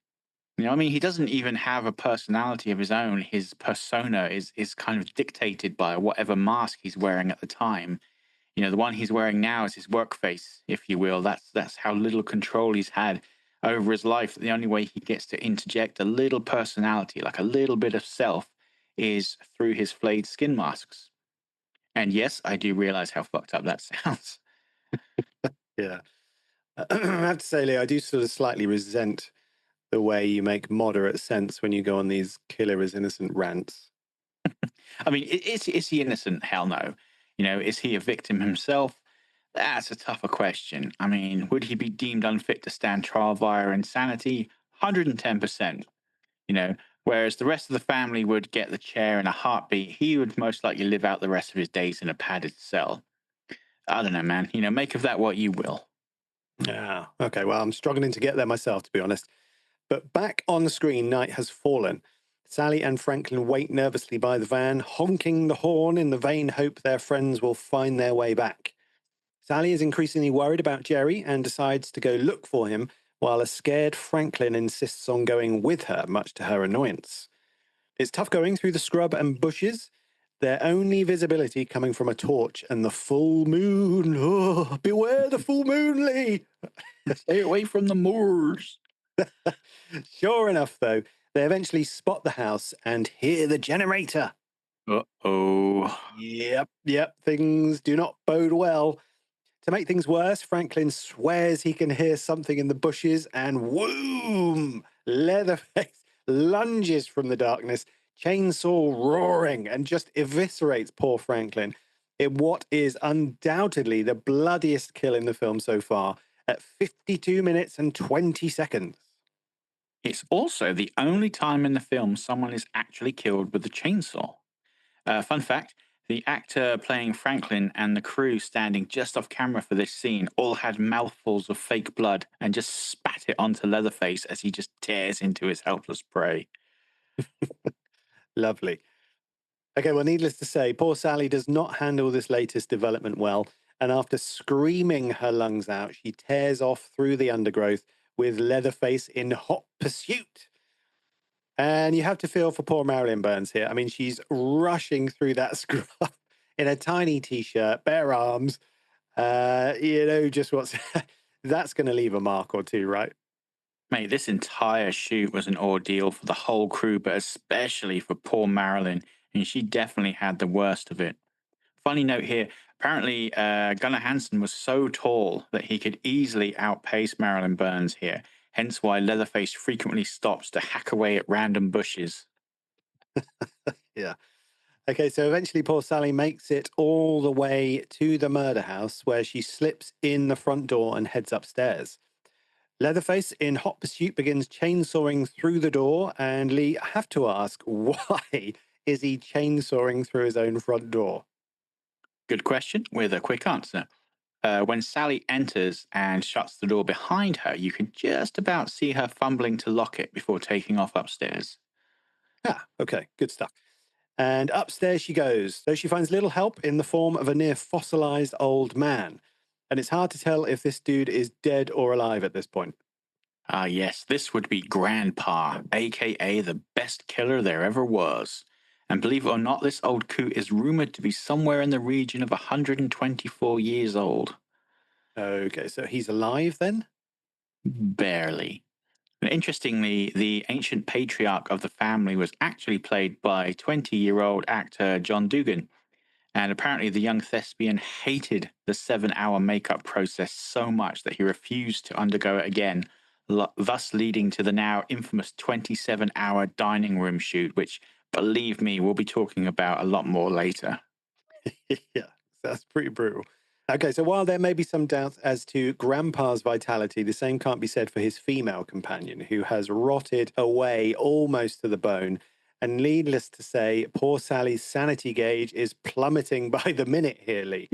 I mean, he doesn't even have a personality of his own. His persona is kind of dictated by whatever mask he's wearing at the time. The one he's wearing now is his work face, if you will. That's how little control he's had over his life. The only way he gets to interject a little personality, like a little bit of self, is through his flayed skin masks. And yes, I do realize how fucked up that sounds. Yeah. I have to say, Lee, I do sort of slightly resent the way you make moderate sense when you go on these killer is innocent rants. I mean, is he innocent? Hell no. Is he a victim himself? That's a tougher question. I mean, would he be deemed unfit to stand trial via insanity? 110%. Whereas the rest of the family would get the chair in a heartbeat, he would most likely live out the rest of his days in a padded cell. I don't know, man. Make of that what you will. Yeah. Okay. Well, I'm struggling to get there myself, to be honest. But back on the screen, night has fallen. Sally and Franklin wait nervously by the van, honking the horn in the vain hope their friends will find their way back. Sally is increasingly worried about Jerry and decides to go look for him, while a scared Franklin insists on going with her, much to her annoyance. It's tough going through the scrub and bushes, their only visibility coming from a torch and the full moon. Oh, beware the full moon, Lee! Stay away from the moors. Sure enough, though, they eventually spot the house and hear the generator. Uh-oh. Yep, things do not bode well. To make things worse, Franklin swears he can hear something in the bushes, and whoom! Leatherface lunges from the darkness, chainsaw roaring, and just eviscerates poor Franklin in what is undoubtedly the bloodiest kill in the film so far at 52 minutes and 20 seconds. It's also the only time in the film someone is actually killed with a chainsaw. Fun fact, the actor playing Franklin and the crew standing just off camera for this scene all had mouthfuls of fake blood and just spat it onto Leatherface as he just tears into his helpless prey. Lovely. Okay, well, needless to say, poor Sally does not handle this latest development well, and after screaming her lungs out, she tears off through the undergrowth with Leatherface in hot pursuit. And you have to feel for poor Marilyn Burns here. I mean, she's rushing through that scrub in a tiny t-shirt, bare arms. Just what's that's going to leave a mark or two, right? Mate, this entire shoot was an ordeal for the whole crew, but especially for poor Marilyn, and she definitely had the worst of it. Funny note here, apparently Gunnar Hansen was so tall that he could easily outpace Marilyn Burns here, hence why Leatherface frequently stops to hack away at random bushes. Yeah. Okay, so eventually poor Sally makes it all the way to the murder house where she slips in the front door and heads upstairs. Leatherface, in hot pursuit, begins chainsawing through the door. And Lee, I have to ask, why is he chainsawing through his own front door? Good question with a quick answer. When Sally enters and shuts the door behind her, you can just about see her fumbling to lock it before taking off upstairs. Ah, okay, good stuff. And upstairs she goes, though she finds little help in the form of a near fossilized old man. And it's hard to tell if this dude is dead or alive at this point. Ah, yes, this would be Grandpa, aka the best killer there ever was. And believe it or not, this old coot is rumored to be somewhere in the region of 124 years old. Okay, so he's alive then? Barely. And interestingly, the ancient patriarch of the family was actually played by 20-year-old actor John Dugan. And apparently, the young thespian hated the 7-hour makeup process so much that he refused to undergo it again, thus leading to the now infamous 27-hour dining room shoot, which, believe me, we'll be talking about a lot more later. Yeah, that's pretty brutal. Okay, so while there may be some doubts as to Grandpa's vitality, the same can't be said for his female companion, who has rotted away almost to the bone. And needless to say, poor Sally's sanity gauge is plummeting by the minute here, Lee.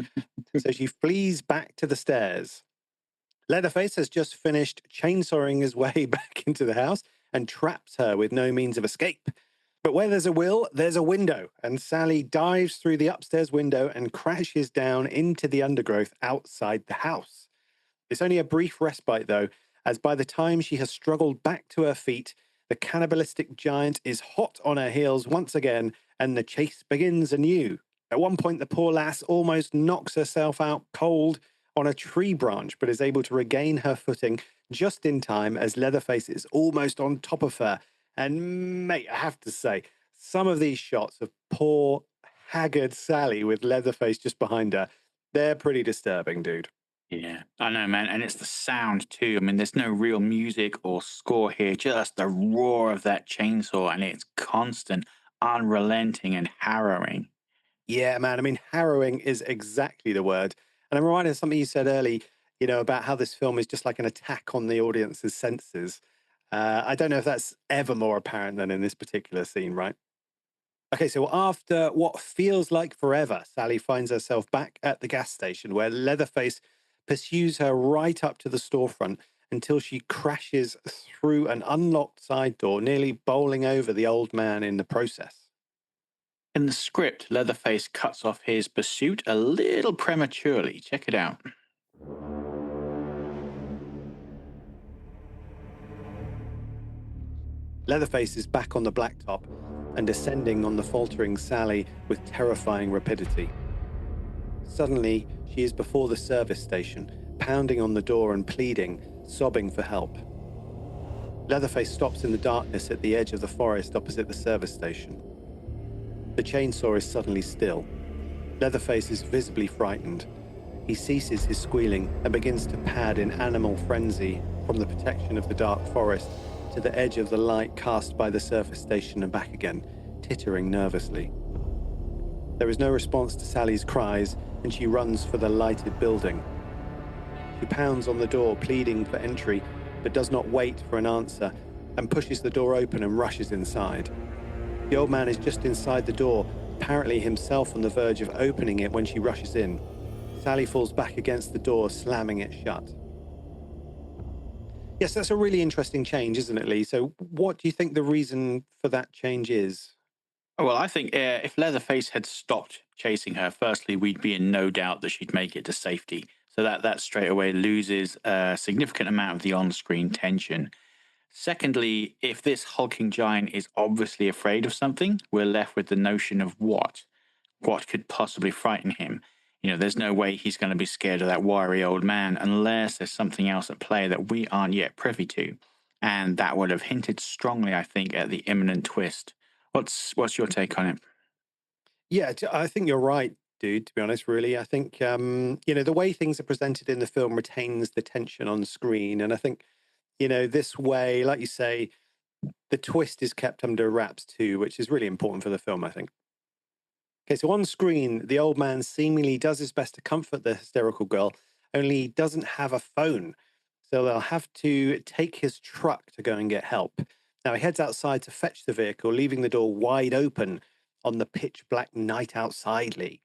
So she flees back to the stairs. Leatherface has just finished chainsawing his way back into the house and traps her with no means of escape. But where there's a will, there's a window, and Sally dives through the upstairs window and crashes down into the undergrowth outside the house. It's only a brief respite, though, as by the time she has struggled back to her feet, The cannibalistic giant is hot on her heels once again, and the chase begins anew. At one point, the poor lass almost knocks herself out cold on a tree branch, but is able to regain her footing just in time as Leatherface is almost on top of her. And, mate, I have to say, some of these shots of poor, haggard Sally with Leatherface just behind her, they're pretty disturbing, dude. Yeah, I know, man. And it's the sound too. I mean, there's no real music or score here, just the roar of that chainsaw, and it's constant, unrelenting, and harrowing. Yeah, man. I mean, harrowing is exactly the word. And I'm reminded of something you said early, about how this film is just like an attack on the audience's senses. I don't know if that's ever more apparent than in this particular scene, right? Okay, so after what feels like forever, Sally finds herself back at the gas station where Leatherface pursues her right up to the storefront until she crashes through an unlocked side door, nearly bowling over the old man in the process. In the script, Leatherface cuts off his pursuit a little prematurely. Check it out. Leatherface is back on the blacktop and descending on the faltering Sally with terrifying rapidity. Suddenly, she is before the service station, pounding on the door and pleading, sobbing for help. Leatherface stops in the darkness at the edge of the forest opposite the service station. The chainsaw is suddenly still. Leatherface is visibly frightened. He ceases his squealing and begins to pad in animal frenzy from the protection of the dark forest to the edge of the light cast by the service station and back again, tittering nervously. There is no response to Sally's cries, and she runs for the lighted building. She pounds on the door, pleading for entry, but does not wait for an answer, and pushes the door open and rushes inside. The old man is just inside the door, apparently himself on the verge of opening it when she rushes in. Sally falls back against the door, slamming it shut. Yes, that's a really interesting change, isn't it, Lee? So what do you think the reason for that change is? Well, I think if Leatherface had stopped chasing her, firstly, we'd be in no doubt that she'd make it to safety. So that straight away loses a significant amount of the on-screen tension. Secondly, if this hulking giant is obviously afraid of something, we're left with the notion of what could possibly frighten him. There's no way he's going to be scared of that wiry old man unless there's something else at play that we aren't yet privy to. And that would have hinted strongly, I think, at the imminent twist. What's your take on it? Yeah, I think you're right, dude, to be honest, really. I think, the way things are presented in the film retains the tension on screen. And I think, this way, like you say, the twist is kept under wraps too, which is really important for the film, I think. Okay, so on screen, the old man seemingly does his best to comfort the hysterical girl, only he doesn't have a phone. So they'll have to take his truck to go and get help. Now he heads outside to fetch the vehicle, leaving the door wide open on the pitch black night outside, Lee.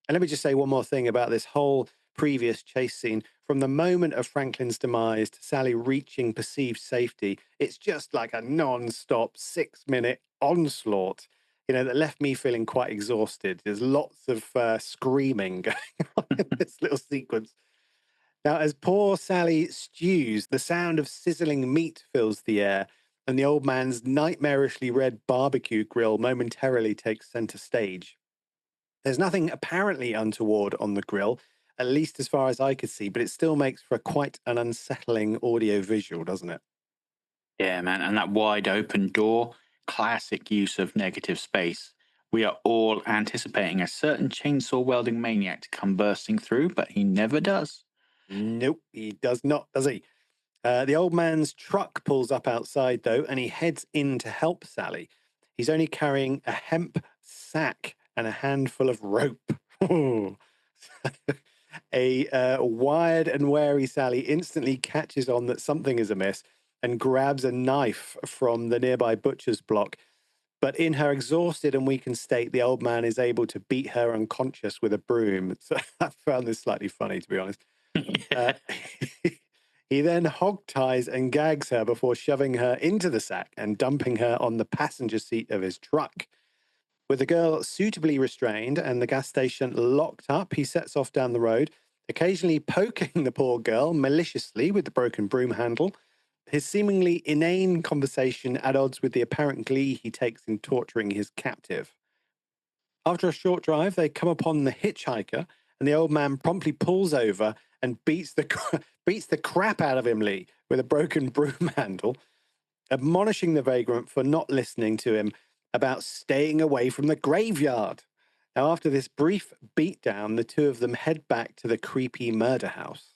And let me just say one more thing about this whole previous chase scene. From the moment of Franklin's demise to Sally reaching perceived safety, it's just like a non-stop 6-minute onslaught, that left me feeling quite exhausted. There's lots of screaming going on in this little sequence. Now, as poor Sally stews, the sound of sizzling meat fills the air, and the old man's nightmarishly red barbecue grill momentarily takes center stage. There's nothing apparently untoward on the grill, at least as far as I could see, but it still makes for quite an unsettling audio visual, doesn't it? Yeah, man. And that wide open door, classic use of negative space. We are all anticipating a certain chainsaw welding maniac to come bursting through, but he never does. Nope, he does not, does he? The old man's truck pulls up outside, though, and he heads in to help Sally. He's only carrying a hemp sack and a handful of rope. A wired and wary Sally instantly catches on that something is amiss and grabs a knife from the nearby butcher's block. But in her exhausted and weakened state, the old man is able to beat her unconscious with a broom. So I found this slightly funny, to be honest. Uh, he then hog ties and gags her before shoving her into the sack and dumping her on the passenger seat of his truck. With the girl suitably restrained and the gas station locked up, he sets off down the road, occasionally poking the poor girl maliciously with the broken broom handle. His seemingly inane conversation at odds with the apparent glee he takes in torturing his captive. After a short drive, they come upon the hitchhiker, and the old man promptly pulls over and beats the crap out of him, Lee, with a broken broom handle, admonishing the vagrant for not listening to him about staying away from the graveyard. Now, after this brief beatdown, the two of them head back to the creepy murder house.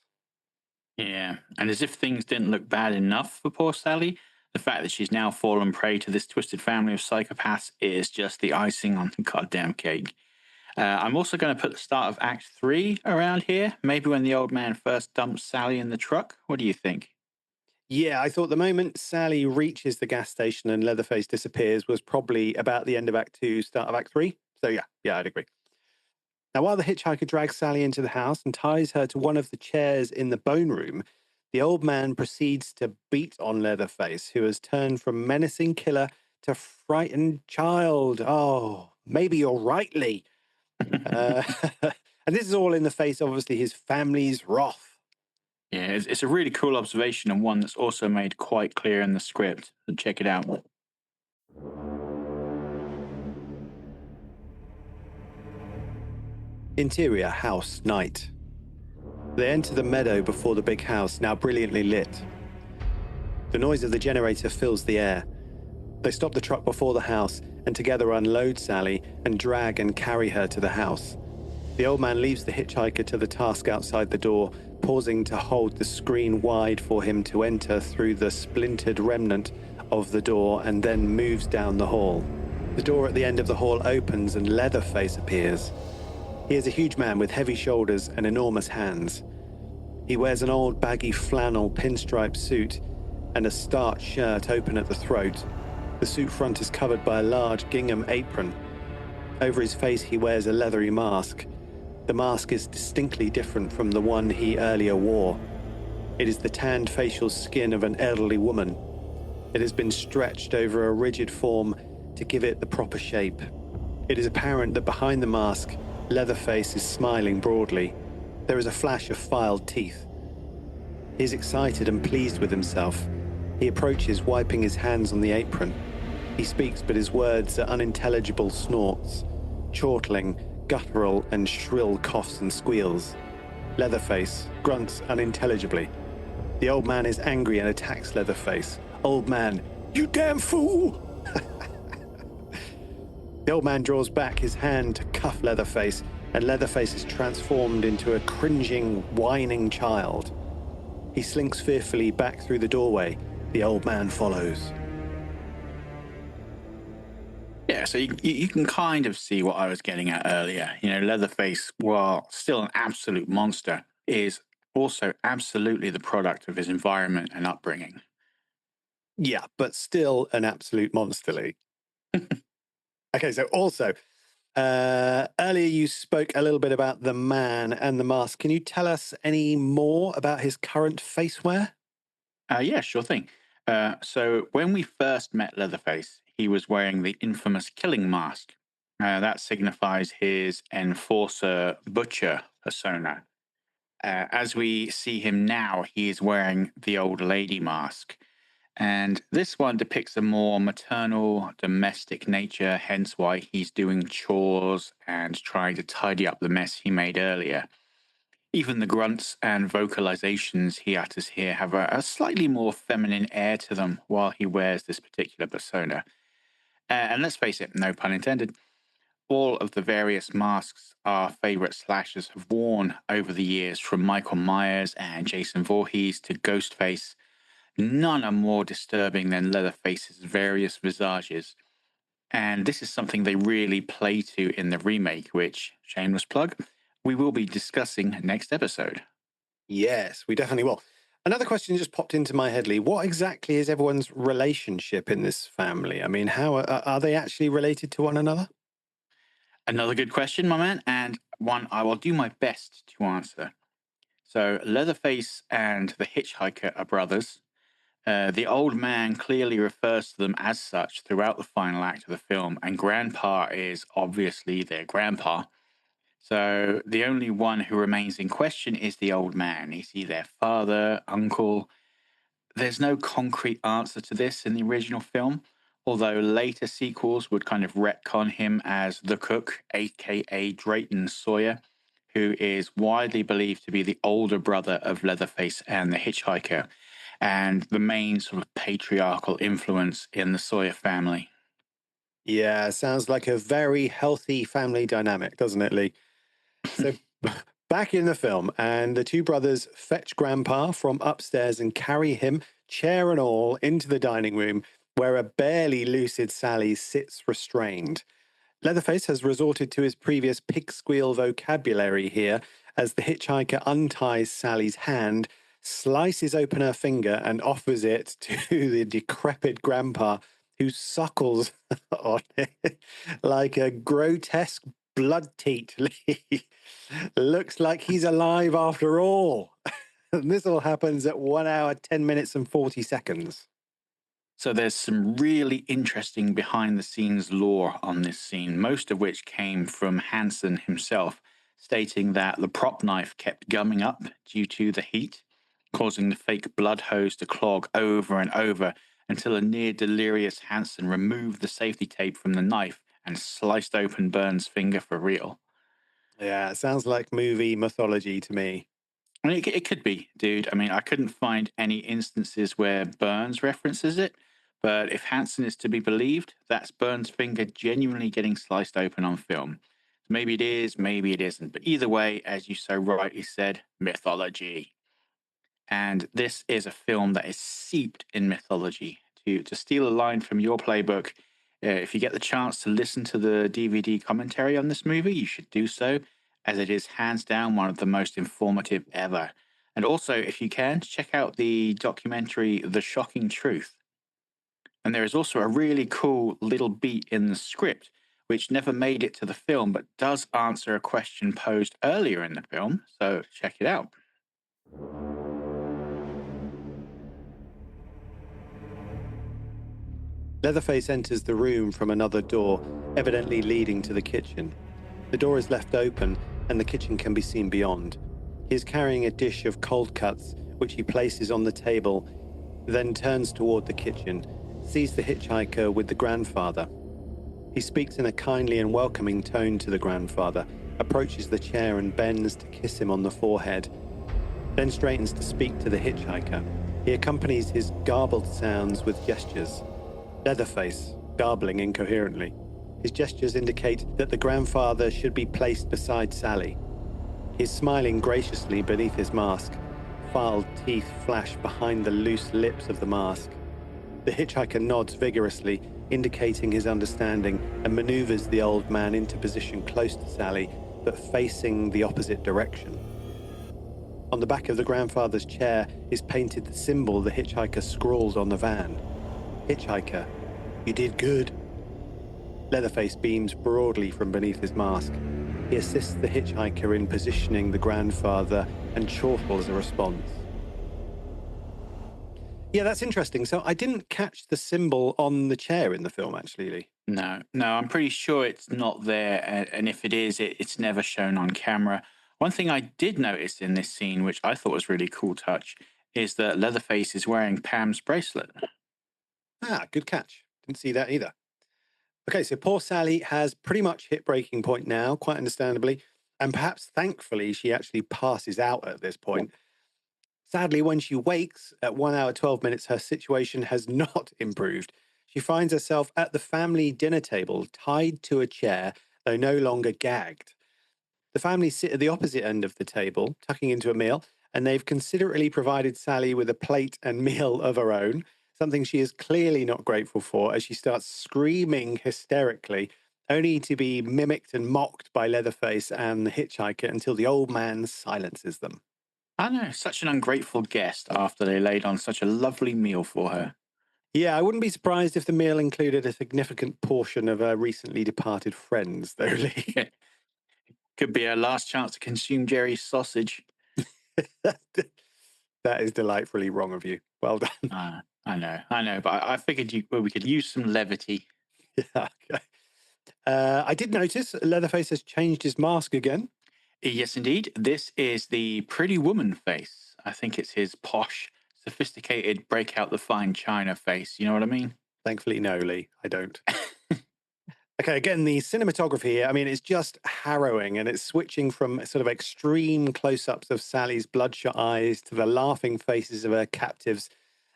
Yeah, and as if things didn't look bad enough for poor Sally, the fact that she's now fallen prey to this twisted family of psychopaths is just the icing on the goddamn cake. I'm also going to put the start of Act 3 around here, maybe when the old man first dumps Sally in the truck. What do you think? Yeah, I thought the moment Sally reaches the gas station and Leatherface disappears was probably about the end of Act 2, start of Act 3. So yeah, I'd agree. Now, while the hitchhiker drags Sally into the house and ties her to one of the chairs in the bone room, the old man proceeds to beat on Leatherface, who has turned from menacing killer to frightened child. Oh, maybe you're right, Lee. Uh, and this is all in the face, obviously, his family's wrath. Yeah, it's a really cool observation and one that's also made quite clear in the script. So check it out. Interior house, night. They enter the meadow before the big house, now brilliantly lit. The noise of the generator fills the air. They stop the truck before the house and together unload Sally and drag and carry her to the house. The old man leaves the hitchhiker to the task outside the door, pausing to hold the screen wide for him to enter through the splintered remnant of the door and then moves down the hall. The door at the end of the hall opens and Leatherface appears. He is a huge man with heavy shoulders and enormous hands. He wears an old baggy flannel pinstripe suit and a starched shirt open at the throat. The suit front is covered by a large gingham apron. Over his face he wears a leathery mask. The mask is distinctly different from the one he earlier wore. It is the tanned facial skin of an elderly woman. It has been stretched over a rigid form to give it the proper shape. It is apparent that behind the mask, Leatherface is smiling broadly. There is a flash of filed teeth. He is excited and pleased with himself. He approaches, wiping his hands on the apron. He speaks, but his words are unintelligible snorts, chortling, guttural, and shrill coughs and squeals. Leatherface grunts unintelligibly. The old man is angry and attacks Leatherface. Old man, you damn fool! The old man draws back his hand to cuff Leatherface, and Leatherface is transformed into a cringing, whining child. He slinks fearfully back through the doorway. The old man follows. Yeah, so you can kind of see what I was getting at earlier. You know, Leatherface, while still an absolute monster, is also absolutely the product of his environment and upbringing. Yeah, but still an absolute monster, Lee. Okay, so also, earlier you spoke a little bit about the man and the mask. Can you tell us any more about his current face wear? Yeah, sure thing. So when we first met Leatherface, he was wearing the infamous killing mask. That signifies his enforcer butcher persona. As we see him now, he is wearing the old lady mask. And this one depicts a more maternal, domestic nature, hence why he's doing chores and trying to tidy up the mess he made earlier. Even the grunts and vocalizations he utters here have a slightly more feminine air to them while he wears this particular persona. And let's face it, no pun intended, all of the various masks our favorite slashers have worn over the years, from Michael Myers and Jason Voorhees to Ghostface, none are more disturbing than Leatherface's various visages. And this is something they really play to in the remake, which, shameless plug, we will be discussing next episode. Yes, we definitely will. Another question just popped into my head, Lee. What exactly is everyone's relationship in this family? I mean, how are they actually related to one another? Another good question, my man, and one I will do my best to answer. So, Leatherface and the hitchhiker are brothers. The old man clearly refers to them as such throughout the final act of the film, and Grandpa is obviously their grandpa. So the only one who remains in question is the old man. Is he their father, uncle? There's no concrete answer to this in the original film, although later sequels would kind of retcon him as the cook, aka Drayton Sawyer, who is widely believed to be the older brother of Leatherface and the hitchhiker, and the main sort of patriarchal influence in the Sawyer family. Yeah, sounds like a very healthy family dynamic, doesn't it, Lee? So back in the film, and the two brothers fetch Grandpa from upstairs and carry him, chair and all, into the dining room where a barely lucid Sally sits restrained. Leatherface has resorted to his previous pig squeal vocabulary here as the hitchhiker unties Sally's hand, slices open her finger, and offers it to the decrepit grandpa, who suckles on it like a grotesque blood teat. Looks like he's alive after all. And this all happens at 1 hour, 10 minutes, and 40 seconds. So there's some really interesting behind the scenes lore on this scene, most of which came from Hansen himself, stating that the prop knife kept gumming up due to the heat, causing the fake blood hose to clog over and over until a near delirious Hansen removed the safety tape from the knife and sliced open Burns' finger for real. Yeah, it sounds like movie mythology to me. I mean, it could be, dude. I mean, I couldn't find any instances where Burns references it, but if Hansen is to be believed, that's Burns' finger genuinely getting sliced open on film. Maybe it is, maybe it isn't. But either way, as you so rightly said, mythology. And this is a film that is seeped in mythology. To steal a line from your playbook, if you get the chance to listen to the DVD commentary on this movie, you should do so, as it is hands down one of the most informative ever. And also, if you can, check out the documentary The Shocking Truth. And there is also a really cool little beat in the script, which never made it to the film, but does answer a question posed earlier in the film. So check it out. Leatherface enters the room from another door, evidently leading to the kitchen. The door is left open, and the kitchen can be seen beyond. He is carrying a dish of cold cuts, which he places on the table, then turns toward the kitchen, sees the hitchhiker with the grandfather. He speaks in a kindly and welcoming tone to the grandfather, approaches the chair and bends to kiss him on the forehead, then straightens to speak to the hitchhiker. He accompanies his garbled sounds with gestures. Leatherface, garbling incoherently. His gestures indicate that the grandfather should be placed beside Sally. He is smiling graciously beneath his mask. Filed teeth flash behind the loose lips of the mask. The hitchhiker nods vigorously, indicating his understanding, and maneuvers the old man into position close to Sally, but facing the opposite direction. On the back of the grandfather's chair is painted the symbol the hitchhiker scrawled on the van. Hitchhiker, you did good. Leatherface beams broadly from beneath his mask. He assists the hitchhiker in positioning the grandfather and chortles a response. Yeah, that's interesting. So I didn't catch the symbol on the chair in the film, actually, Lee. No, I'm pretty sure it's not there. And if it is, it's never shown on camera. One thing I did notice in this scene, which I thought was really cool touch, is that Leatherface is wearing Pam's bracelet. Ah, good catch. Didn't see that either. Okay, so poor Sally has pretty much hit breaking point now, quite understandably. And perhaps thankfully, she actually passes out at this point. Sadly, when she wakes at 1 hour, 12 minutes, her situation has not improved. She finds herself at the family dinner table, tied to a chair, though no longer gagged. The family sit at the opposite end of the table, tucking into a meal, and they've considerately provided Sally with a plate and meal of her own, something she is clearly not grateful for as she starts screaming hysterically, only to be mimicked and mocked by Leatherface and the hitchhiker until the old man silences them. I know, such an ungrateful guest after they laid on such a lovely meal for her. Yeah, I wouldn't be surprised if the meal included a significant portion of her recently departed friends, though, Lee. Could be her last chance to consume Jerry's sausage. That is delightfully wrong of you. Well done. I know, but I figured we could use some levity. Yeah, okay. I did notice Leatherface has changed his mask again. Yes, indeed. This is the pretty woman face. I think it's his posh sophisticated break out the fine china face. You know what I mean? Thankfully, no, Lee, I don't. Okay, again, the cinematography here, I mean, it's just harrowing, and it's switching from sort of extreme close ups of Sally's bloodshot eyes to the laughing faces of her captives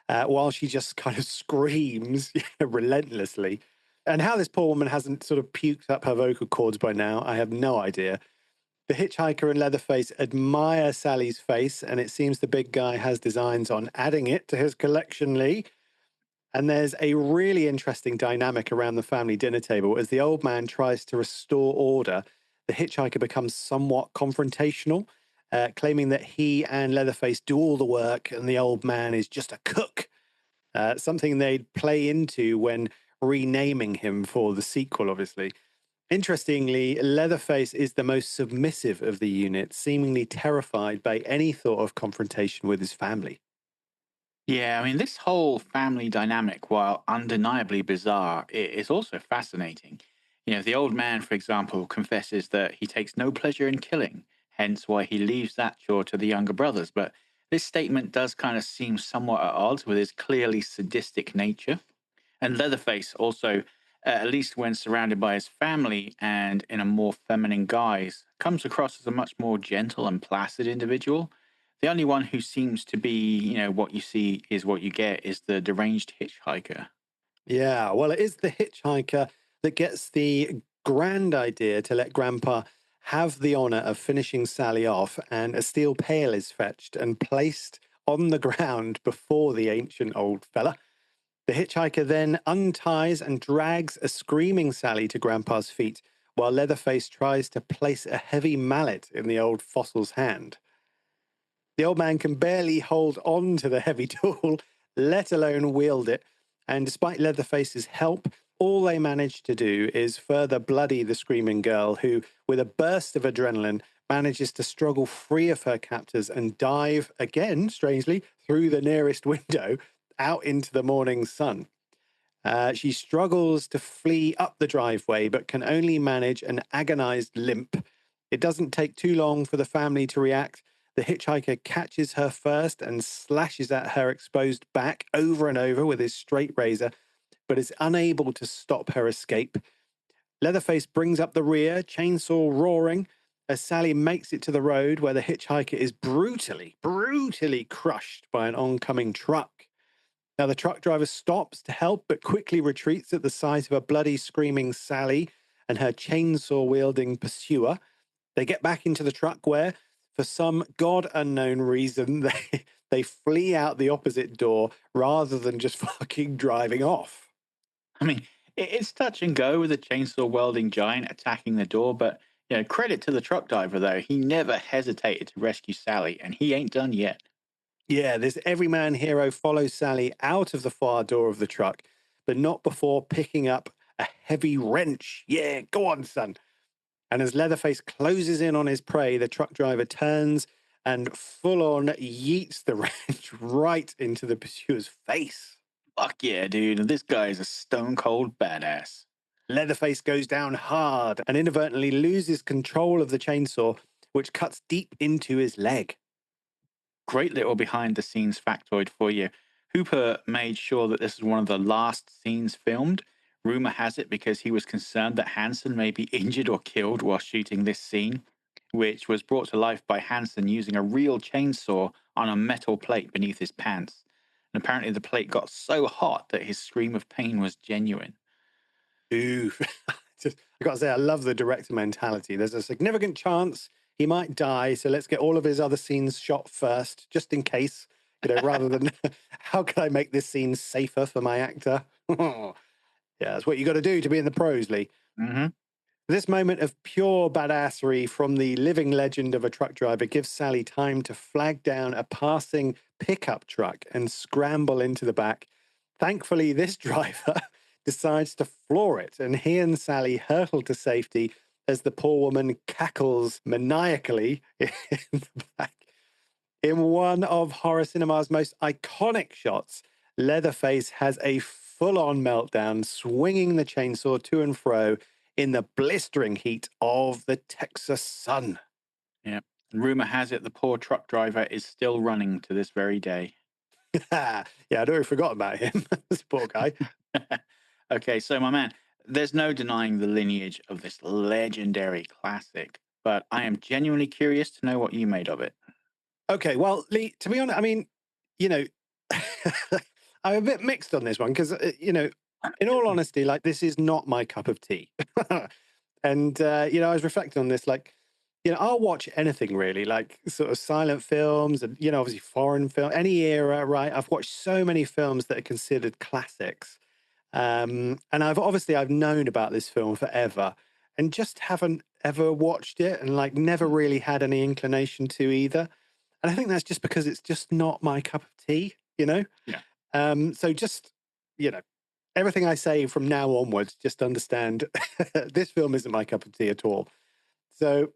while she just kind of screams relentlessly. And how this poor woman hasn't sort of puked up her vocal cords by now, I have no idea. The hitchhiker and Leatherface admire Sally's face, and it seems the big guy has designs on adding it to his collection, Lee. And there's a really interesting dynamic around the family dinner table. As the old man tries to restore order, the hitchhiker becomes somewhat confrontational, claiming that he and Leatherface do all the work and the old man is just a cook. Something they'd play into when renaming him for the sequel, obviously. Interestingly, Leatherface is the most submissive of the unit, seemingly terrified by any thought of confrontation with his family. Yeah, I mean, this whole family dynamic, while undeniably bizarre, is also fascinating. The old man, for example, confesses that he takes no pleasure in killing, hence why he leaves that chore to the younger brothers. But this statement does kind of seem somewhat at odds with his clearly sadistic nature. And Leatherface also, at least when surrounded by his family and in a more feminine guise, comes across as a much more gentle and placid individual. The only one who seems to be, what you see is what you get is the deranged hitchhiker. Yeah, well, it is the hitchhiker that gets the grand idea to let Grandpa have the honor of finishing Sally off, and a steel pail is fetched and placed on the ground before the ancient old fella. The hitchhiker then unties and drags a screaming Sally to Grandpa's feet, while Leatherface tries to place a heavy mallet in the old fossil's hand. The old man can barely hold on to the heavy tool, let alone wield it. And despite Leatherface's help, all they manage to do is further bloody the screaming girl, who, with a burst of adrenaline, manages to struggle free of her captors and dive, again, strangely, through the nearest window out into the morning sun. She struggles to flee up the driveway, but can only manage an agonized limp. It doesn't take too long for the family to react. The hitchhiker catches her first and slashes at her exposed back over and over with his straight razor, but is unable to stop her escape. Leatherface brings up the rear, chainsaw roaring, as Sally makes it to the road where the hitchhiker is brutally crushed by an oncoming truck. Now, the truck driver stops to help, but quickly retreats at the sight of a bloody, screaming Sally and her chainsaw wielding pursuer. They get back into the truck where, for some God unknown reason, they flee out the opposite door rather than just fucking driving off. I mean, it's touch and go with the chainsaw welding giant attacking the door, but credit to the truck driver though, he never hesitated to rescue Sally, and he ain't done yet. Yeah, this everyman hero follows Sally out of the far door of the truck, but not before picking up a heavy wrench. Yeah, go on, son. And as Leatherface closes in on his prey, the truck driver turns and full on yeets the wrench right into the pursuer's face. Fuck yeah, dude! This guy is a stone cold badass. Leatherface goes down hard and inadvertently loses control of the chainsaw, which cuts deep into his leg. Great little behind the scenes factoid for you. Hooper made sure that this is one of the last scenes filmed. Rumor has it because he was concerned that Hansen may be injured or killed while shooting this scene, which was brought to life by Hansen using a real chainsaw on a metal plate beneath his pants. And apparently the plate got so hot that his scream of pain was genuine. Ooh, I got to say, I love the director mentality. There's a significant chance he might die, so let's get all of his other scenes shot first, just in case, rather than how can I make this scene safer for my actor? Yeah, that's what you got to do to be in the pros, Lee. Mm-hmm. This moment of pure badassery from the living legend of a truck driver gives Sally time to flag down a passing pickup truck and scramble into the back. Thankfully, this driver decides to floor it, and he and Sally hurtle to safety as the poor woman cackles maniacally in the back. In one of horror cinema's most iconic shots, Leatherface has a full-on meltdown, swinging the chainsaw to and fro in the blistering heat of the Texas sun. Yeah. Rumor has it the poor truck driver is still running to this very day. Yeah, I'd already forgot about him. This poor guy. Okay, so my man, there's no denying the lineage of this legendary classic, but I am genuinely curious to know what you made of it. Okay, well, Lee, to be honest, I mean, you know, I'm a bit mixed on this one because, in all honesty, like this is not my cup of tea. And, I was reflecting on this, like, I'll watch anything really, like sort of silent films and, obviously foreign film, any era, right? I've watched so many films that are considered classics. And I've known about this film forever and just haven't ever watched it and like never really had any inclination to either. And I think that's just because it's just not my cup of tea. Yeah. So just, you know, everything I say from now onwards, just understand this film isn't my cup of tea at all. So,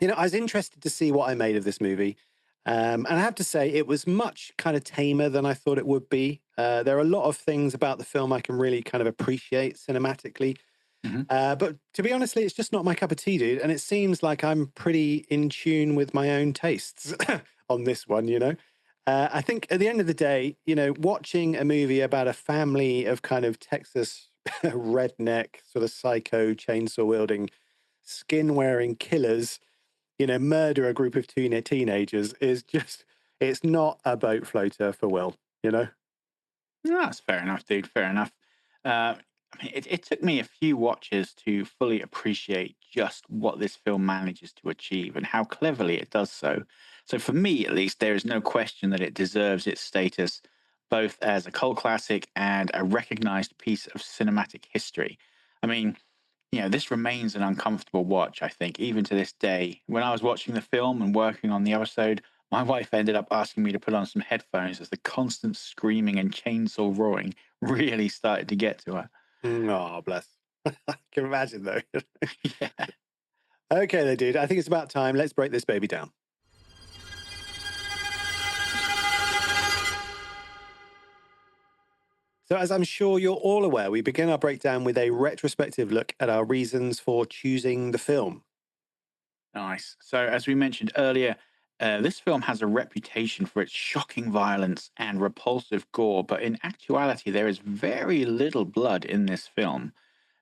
I was interested to see what I made of this movie. And I have to say, it was much kind of tamer than I thought it would be. There are a lot of things about the film I can really kind of appreciate cinematically. Mhm. But to be honestly, it's just not my cup of tea, dude. And it seems like I'm pretty in tune with my own tastes on this one. I think at the end of the day, watching a movie about a family of kind of Texas redneck, sort of psycho, chainsaw wielding, skin wearing killers, murder a group of teenagers is just, it's not a boat floater for Will. No, that's fair enough, dude. Fair enough. It took me a few watches to fully appreciate just what this film manages to achieve and how cleverly it does so. So, for me at least, there is no question that it deserves its status both as a cult classic and a recognized piece of cinematic history. I mean, this remains an uncomfortable watch, I think, even to this day. When I was watching the film and working on the episode, my wife ended up asking me to put on some headphones as the constant screaming and chainsaw roaring really started to get to her. Oh, bless. I can imagine though. Yeah. Okay, then, dude. I think it's about time. Let's break this baby down. So, as I'm sure you're all aware, we begin our breakdown with a retrospective look at our reasons for choosing the film. Nice. So, as we mentioned earlier, this film has a reputation for its shocking violence and repulsive gore, but in actuality, there is very little blood in this film.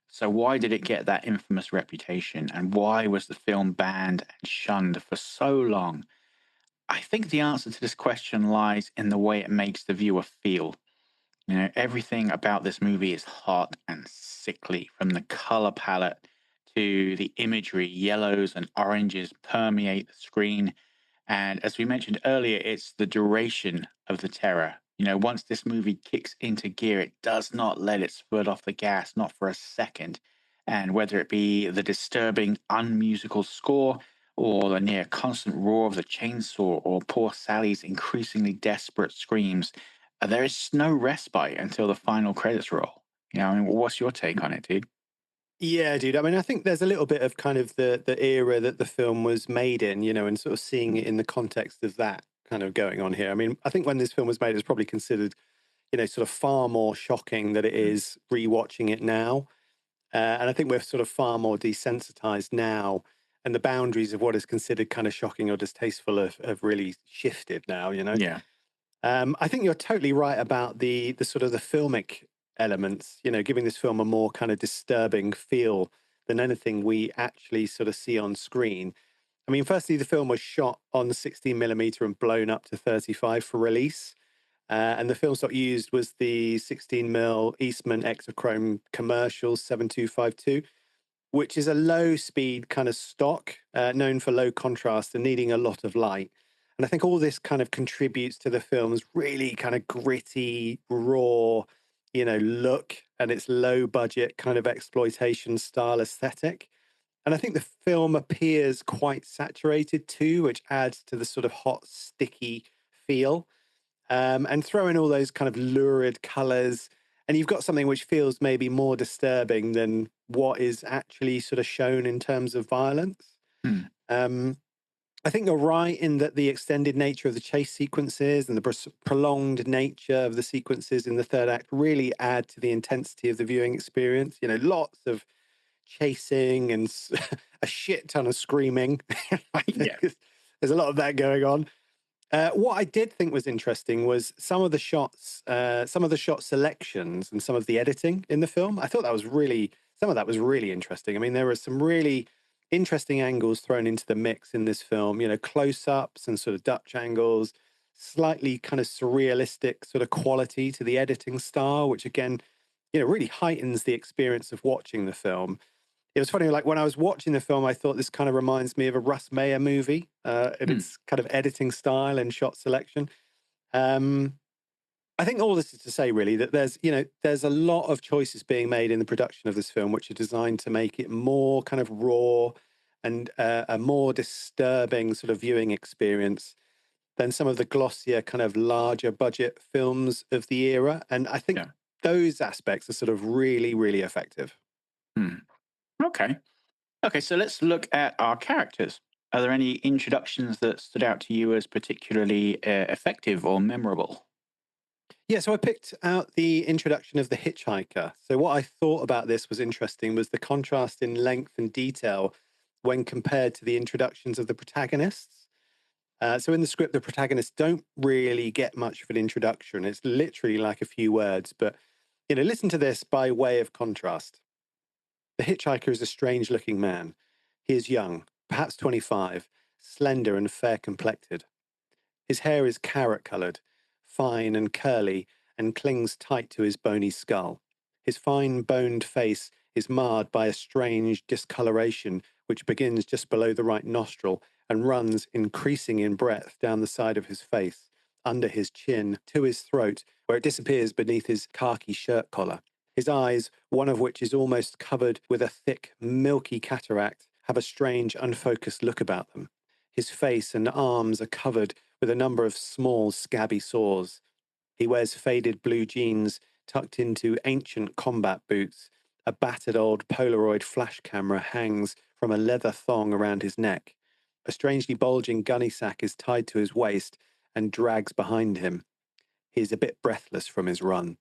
So, why did it get that infamous reputation, and why was the film banned and shunned for so long? I think the answer to this question lies in the way it makes the viewer feel. Everything about this movie is hot and sickly, from the color palette to the imagery. Yellows and oranges permeate the screen. And as we mentioned earlier, it's the duration of the terror. Once this movie kicks into gear, it does not let its foot off the gas, not for a second. And whether it be the disturbing, unmusical score, or the near constant roar of the chainsaw, or poor Sally's increasingly desperate screams, there is no respite until the final credits roll. What's your take on it, dude? Yeah, dude. I mean, I think there's a little bit of kind of the era that the film was made in, and sort of seeing it in the context of that kind of going on here. I mean, I think when this film was made, it's probably considered, sort of far more shocking than it is rewatching it now. And I think we're sort of far more desensitized now, and the boundaries of what is considered kind of shocking or distasteful have really shifted now. Yeah. I think you're totally right about the sort of the filmic elements, giving this film a more kind of disturbing feel than anything we actually sort of see on screen. I mean, firstly, the film was shot on 16 millimeter and blown up to 35 for release. And the film stock used was the 16 Eastman Exochrome Commercial 7252, which is a low speed kind of stock, known for low contrast and needing a lot of light. And I think all this kind of contributes to the film's really kind of gritty, raw, look and its low budget kind of exploitation style aesthetic. And I think the film appears quite saturated too, which adds to the sort of hot, sticky feel. And throw in all those kind of lurid colors, and you've got something which feels maybe more disturbing than what is actually sort of shown in terms of violence. Hmm. I think you're right in that the extended nature of the chase sequences and the prolonged nature of the sequences in the third act really add to the intensity of the viewing experience. Lots of chasing and a shit ton of screaming. I think Yeah. there's a lot of that going on. What I did think was interesting was some of the shot selections and some of the editing in the film. I thought some of that was really interesting. I mean, there were some really interesting angles thrown into the mix in this film, close ups and sort of Dutch angles, slightly kind of surrealistic sort of quality to the editing style, which again, really heightens the experience of watching the film. It was funny, like when I was watching the film, I thought this kind of reminds me of a Russ Meyer movie in Hmm. its kind of editing style and shot selection. Um, I think all this is to say, really, that there's a lot of choices being made in the production of this film, which are designed to make it more kind of raw and a more disturbing sort of viewing experience than some of the glossier, kind of larger budget films of the era. And I think Yeah. those aspects are sort of really, really effective. Hmm. Okay. Okay, so let's look at our characters. Are there any introductions that stood out to you as particularly effective or memorable? Yeah, so I picked out the introduction of the hitchhiker. So what I thought about this was interesting was the contrast in length and detail when compared to the introductions of the protagonists. So in the script, the protagonists don't really get much of an introduction. It's literally like a few words, but listen to this by way of contrast. The hitchhiker is a strange-looking man. He is young, perhaps 25, slender and fair complected. His hair is carrot coloured, fine and curly, and clings tight to his bony skull. His fine boned face is marred by a strange discoloration which begins just below the right nostril and runs, increasing in breadth, down the side of his face, under his chin, to his throat, where it disappears beneath his khaki shirt collar. His eyes, one of which is almost covered with a thick, milky cataract, have a strange, unfocused look about them. His face and arms are covered with a number of small, scabby sores. He wears faded blue jeans tucked into ancient combat boots. A battered old Polaroid flash camera hangs from a leather thong around his neck. A strangely bulging gunny sack is tied to his waist and drags behind him. He is a bit breathless from his run.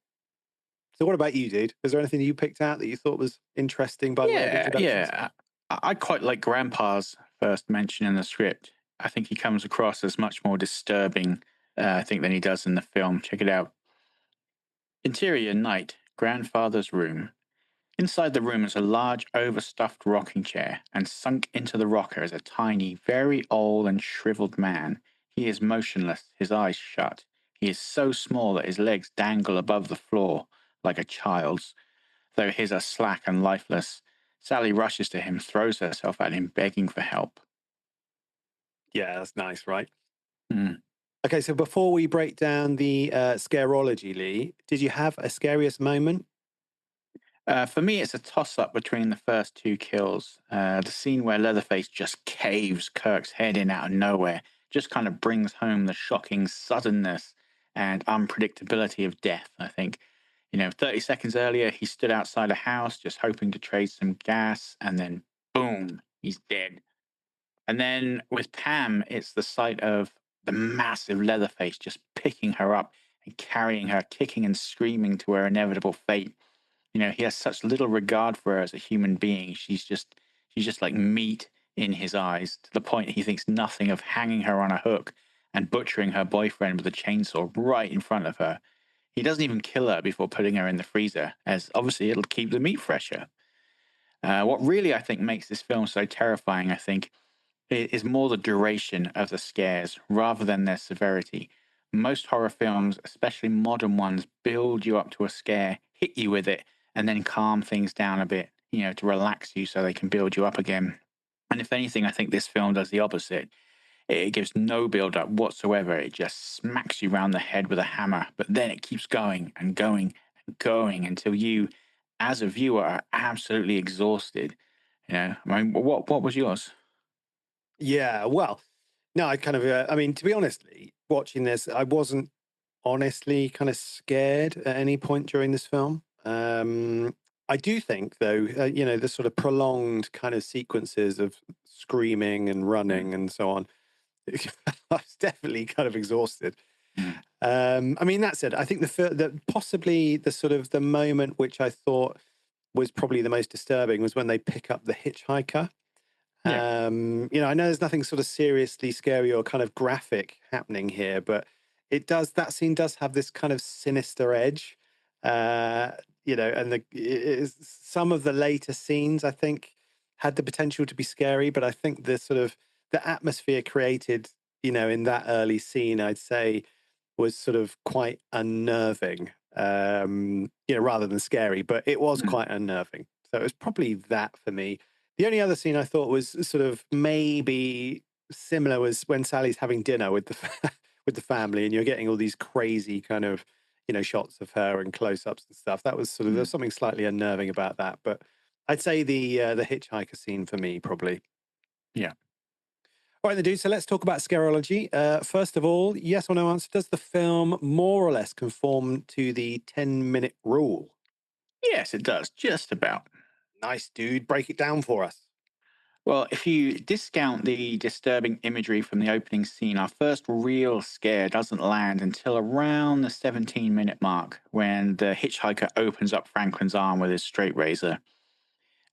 So, what about you, dude? Is there anything you picked out that you thought was interesting by way of Yeah, introductions? yeah. I quite like Grandpa's first mention in the script. I think he comes across as much more disturbing, I think, than he does in the film. Check it out. Interior night, grandfather's room. Inside the room is a large, overstuffed rocking chair, and sunk into the rocker is a tiny, very old and shriveled man. He is motionless, his eyes shut. He is so small that his legs dangle above the floor like a child's, though his are slack and lifeless. Sally rushes to him, throws herself at him, begging for help. Yeah, that's nice, right? Hmm. Okay, so before we break down the scarology, Lee, did you have a scariest moment? For me, it's a toss up between the first two kills. The scene where Leatherface just caves Kirk's head in out of nowhere just kind of brings home the shocking suddenness and unpredictability of death, I think. 30 seconds earlier, he stood outside a house just hoping to trade some gas, and then boom, he's dead. And then with Pam, it's the sight of the massive Leatherface just picking her up and carrying her, kicking and screaming to her inevitable fate. He has such little regard for her as a human being. She's just like meat in his eyes, to the point he thinks nothing of hanging her on a hook and butchering her boyfriend with a chainsaw right in front of her. He doesn't even kill her before putting her in the freezer, as obviously it'll keep the meat fresher. What really I think makes this film so terrifying, I think, is more the duration of the scares rather than their severity. Most horror films, especially modern ones, build you up to a scare, hit you with it, and then calm things down a bit, to relax you so they can build you up again. And if anything, I think this film does the opposite. It gives no build up whatsoever. It just smacks you round the head with a hammer, but then it keeps going and going and going until you, as a viewer, are absolutely exhausted. I mean, what was yours? Yeah, well, no, I mean, to be honest, Lee, watching this, I wasn't honestly kind of scared at any point during this film. I do think, though, the sort of prolonged kind of sequences of screaming and Mm, running and so on, I was definitely kind of exhausted. mm, I mean, that said, I think the possibly the sort of the moment which I thought was probably the most disturbing was when they pick up the hitchhiker. Yeah. I know there's nothing sort of seriously scary or kind of graphic happening here, but that scene does have this kind of sinister edge. Uh, and some of the later scenes I think had the potential to be scary, but I think the atmosphere created, in that early scene, I'd say was sort of quite unnerving, rather than scary, but it was Mm. quite unnerving. So it was probably that for me. The only other scene I thought was sort of maybe similar was when Sally's having dinner with with the family, and you're getting all these crazy kind of shots of her and close-ups and stuff. That was sort of Mm. there's something slightly unnerving about that, but I'd say the hitchhiker scene for me probably. Yeah. All right, then, dude. So let's talk about scarology. First of all, yes or no answer. Does the film more or less conform to the 10-minute rule? Yes, it does. Just about. Nice, dude. Break it down for us. Well, if you discount the disturbing imagery from the opening scene, our first real scare doesn't land until around the 17-minute mark when the hitchhiker opens up Franklin's arm with his straight razor.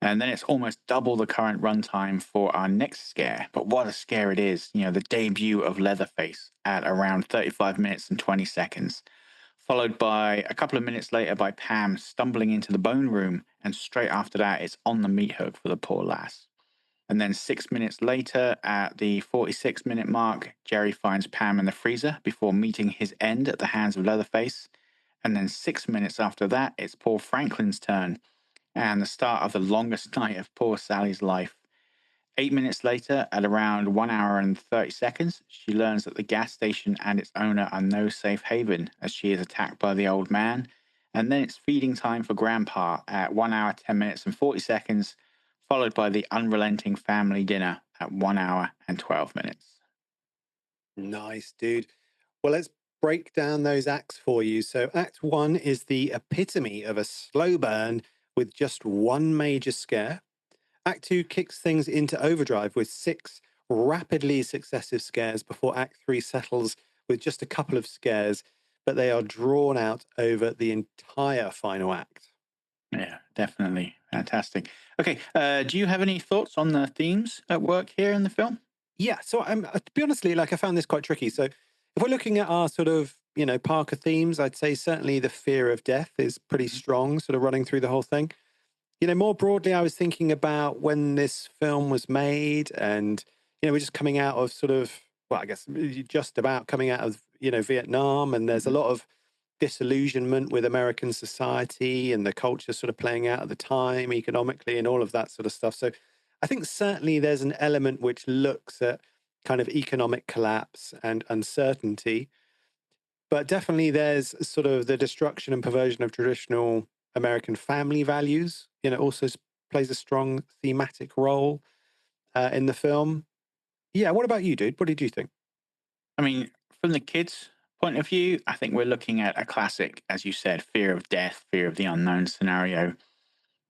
And then it's almost double the current runtime for our next scare. But what a scare it is. The debut of Leatherface at around 35 minutes and 20 seconds, followed by a couple of minutes later by Pam stumbling into the bone room. And straight after that, it's on the meat hook for the poor lass. And then 6 minutes later, at the 46-minute mark, Jerry finds Pam in the freezer before meeting his end at the hands of Leatherface. And then 6 minutes after that, it's poor Franklin's turn and the start of the longest night of poor Sally's life. 8 minutes later, at around 1 hour and 30 seconds, she learns that the gas station and its owner are no safe haven as she is attacked by the old man. And then it's feeding time for Grandpa at 1 hour, 10 minutes and 40 seconds, followed by the unrelenting family dinner at 1 hour and 12 minutes. Nice, dude. Well, let's break down those acts for you. So, Act One is the epitome of a slow burn with just one major scare. Act Two kicks things into overdrive with six rapidly successive scares before Act Three settles with just a couple of scares, but they are drawn out over the entire final act. Yeah, definitely. Fantastic. Okay, do you have any thoughts on the themes at work here in the film? Yeah, so to be honestly, like I found this quite tricky. So if we're looking at our sort of, Parker themes, I'd say certainly the fear of death is pretty strong, sort of running through the whole thing. More broadly, I was thinking about when this film was made and, we're just coming out of sort of, well, I guess just about coming out of, Vietnam. And there's a Mhm. lot of disillusionment with American society and the culture sort of playing out at the time economically and all of that sort of stuff. So I think certainly there's an element which looks at kind of economic collapse and uncertainty, but definitely there's sort of the destruction and perversion of traditional American family values. Also plays a strong thematic role in the film. Yeah, what about you, dude? What did you think? I mean, from the kids' point of view, I think we're looking at a classic, as you said, fear of death, fear of the unknown scenario.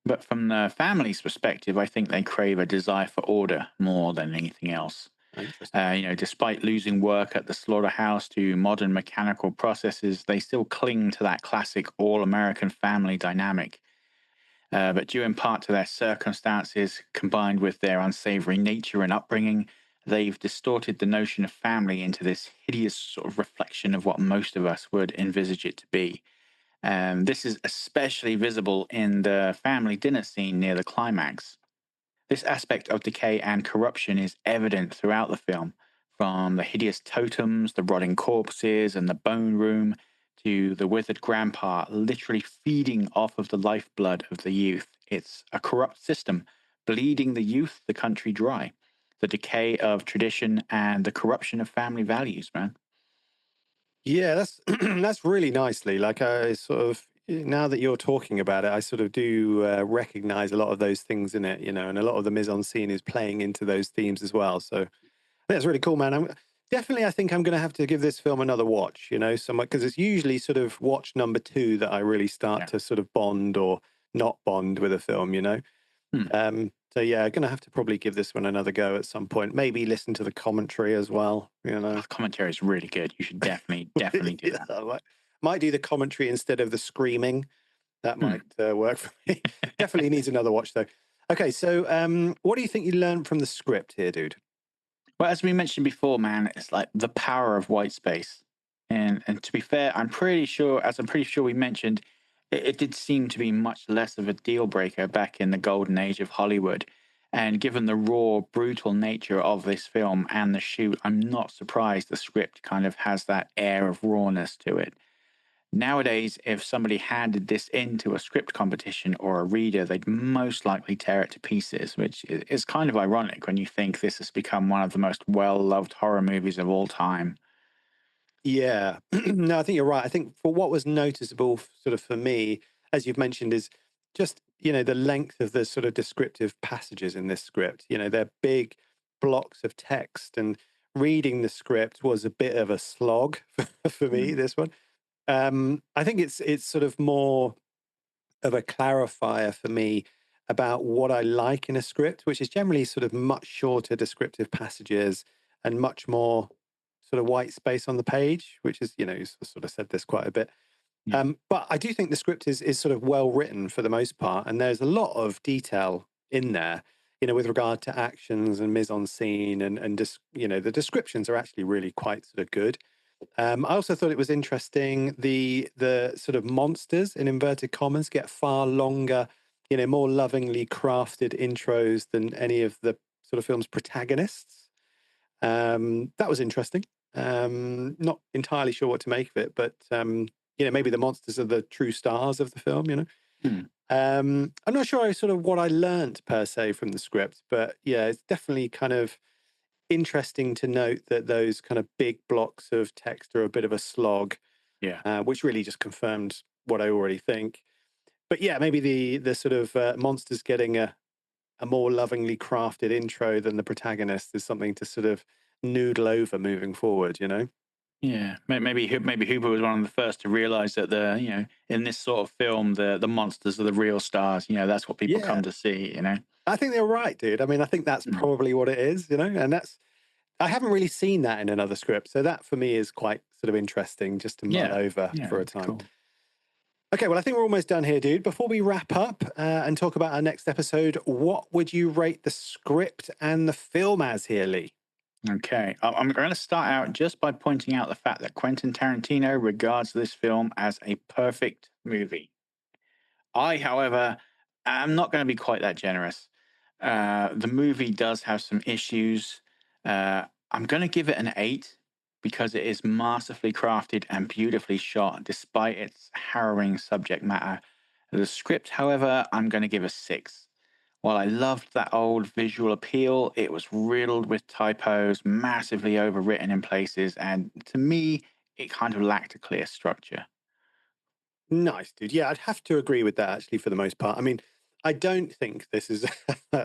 But from the family's perspective, I think they crave a desire for order more than anything else. Interesting. Despite losing work at the slaughterhouse to modern mechanical processes, they still cling to that classic all American family dynamic. But due in part to their circumstances, combined with their unsavory nature and upbringing, they've distorted the notion of family into this hideous sort of reflection of what most of us would envisage it to be. This is especially visible in the family dinner scene near the climax. This aspect of decay and corruption is evident throughout the film, from the hideous totems, the rotting corpses, and the bone room, to the withered grandpa literally feeding off of the lifeblood of the youth. It's a corrupt system, bleeding the youth, the country dry. The decay of tradition and the corruption of family values, man. Yeah, that's that's really nicely. Like I sort of now that you're talking about it, I sort of do recognize a lot of those things in it, and a lot of the mise en scene is playing into those themes as well. So that's really cool, man. I think I'm going to have to give this film another watch. Because it's usually sort of watch number two that I really start Yeah. to sort of bond or not bond with a film. Hmm. So yeah, going to have to probably give this one another go at some point. Maybe listen to the commentary as well. The commentary is really good. You should definitely do Yeah, that. I might do the commentary instead of the screaming. That Hmm. might work for me. Definitely needs another watch though. Okay, so what do you think you learned from the script here, dude? Well, as we mentioned before, man, it's like the power of white space. And to be fair, I'm pretty sure we mentioned, it did seem to be much less of a deal breaker back in the golden age of Hollywood. And given the raw, brutal nature of this film and the shoot, I'm not surprised the script kind of has that air of rawness to it. Nowadays, if somebody handed this into a script competition or a reader, they'd most likely tear it to pieces, which is kind of ironic when you think this has become one of the most well loved horror movies of all time. Yeah, no, I think you're right. I think for what was noticeable, sort of for me, as you've mentioned, is just the length of the sort of descriptive passages in this script. They're big blocks of text, and reading the script was a bit of a slog for me. Mm. This one, I think it's sort of more of a clarifier for me about what I like in a script, which is generally sort of much shorter descriptive passages and much more sort of white space on the page, which is, you sort of said this quite a bit. Yeah. But I do think the script is sort of well written for the most part, and there's a lot of detail in there, with regard to actions and mise en scene, and just the descriptions are actually really quite sort of good. I also thought it was interesting the sort of monsters in inverted commas get far longer, more lovingly crafted intros than any of the sort of film's protagonists. That was interesting. Not entirely sure what to make of it, but maybe the monsters are the true stars of the film. Hmm. I'm not sure sort of what I learnt per se from the script, but yeah, it's definitely kind of interesting to note that those kind of big blocks of text are a bit of a slog, Yeah. which really just confirmed what I already think. But yeah, maybe the sort of monsters getting a more lovingly crafted intro than the protagonist is something to sort of noodle over moving forward. Yeah, maybe Hooper was one of the first to realize that in this sort of film the monsters are the real stars. That's what people Yeah, come to see. I think they're right, dude. I mean, I think that's Mm. probably what it is, and that's I haven't really seen that in another script, so that for me is quite sort of interesting just to mull Yeah, over yeah, for a it's time. cool. Okay, well, I think we're almost done here, dude. Before we wrap up and talk about our next episode, what would you rate the script and the film as here, Lee? Okay, I'm going to start out just by pointing out the fact that Quentin Tarantino regards this film as a perfect movie. I, however, am not going to be quite that generous. The movie does have some issues. I'm going to give it an 8 because it is masterfully crafted and beautifully shot despite its harrowing subject matter. The script, however, I'm going to give a 6. While I loved that old visual appeal, it was riddled with typos, massively overwritten in places, and to me, it kind of lacked a clear structure. Nice, dude. Yeah, I'd have to agree with that actually for the most part. I mean, I don't think this is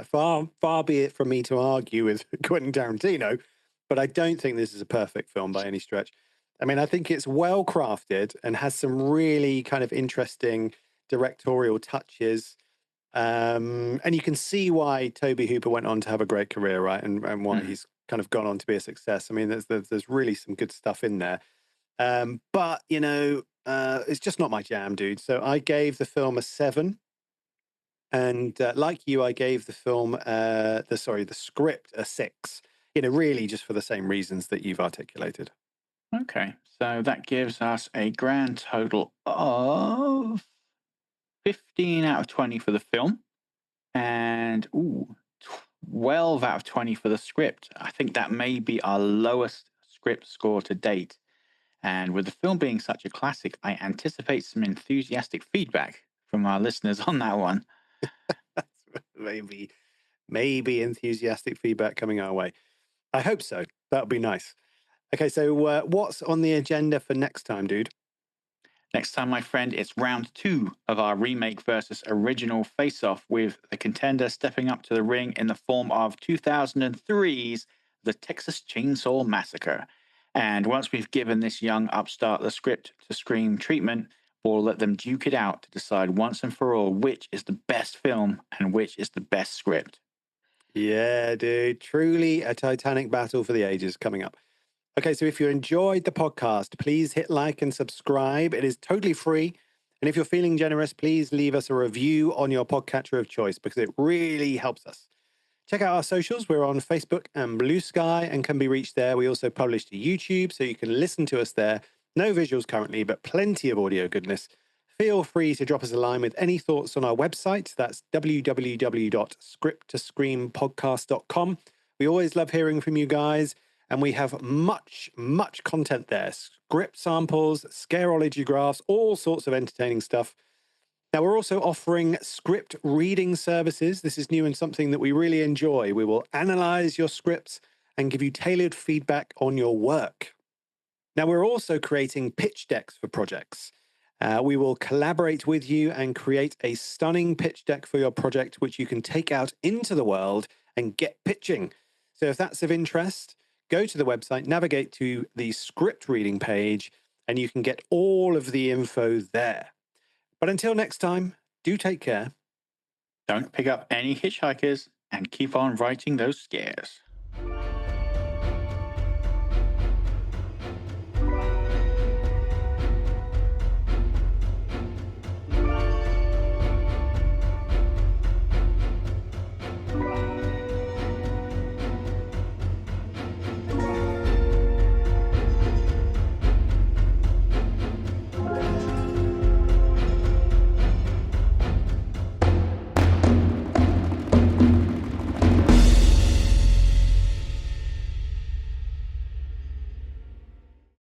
far be it from me to argue with Quentin Tarantino, but I don't think this is a perfect film by any stretch. I mean, I think it's well crafted and has some really kind of interesting directorial touches. And you can see why Tobe Hooper went on to have a great career, right? And why Mm. he's kind of gone on to be a success. I mean, there's really some good stuff in there. But it's just not my jam, dude. So I gave the film a 7, and like you, I gave the film the script a 6. Really just for the same reasons that you've articulated. Okay, so that gives us a grand total of 15 out of 20 for the film and 12 out of 20 for the script. I think that may be our lowest script score to date. And with the film being such a classic, I anticipate some enthusiastic feedback from our listeners on that one. maybe maybe enthusiastic feedback coming our way. I hope so. That would be nice. Okay, so what's on the agenda for next time, dude? Next time, my friend, it's round 2 of our remake versus original face off, with the contender stepping up to the ring in the form of 2003's The Texas Chainsaw Massacre. And once we've given this young upstart the script to screen treatment, we'll let them duke it out to decide once and for all which is the best film and which is the best script. Yeah, dude. Truly a titanic battle for the ages coming up. Okay, so if you enjoyed the podcast, please hit like and subscribe. It is totally free. And if you're feeling generous, please leave us a review on your podcatcher of choice because it really helps us. Check out our socials. We're on Facebook and Blue Sky and can be reached there. We also publish to YouTube, so you can listen to us there. No visuals currently, but plenty of audio goodness. Feel free to drop us a line with any thoughts on our website. That's www.scripttoscreampodcast.com. We always love hearing from you guys, and we have much content there. Script samples, scareology graphs, all sorts of entertaining stuff. Now, we're also offering script reading services. This is new and something that we really enjoy. We will analyze your scripts and give you tailored feedback on your work. Now, we're also creating pitch decks for projects. We will collaborate with you and create a stunning pitch deck for your project, which you can take out into the world and get pitching. So if that's of interest, go to the website, navigate to the script reading page, and you can get all of the info there. But until next time, do take care. Don't pick up any hitchhikers and keep on writing those scares.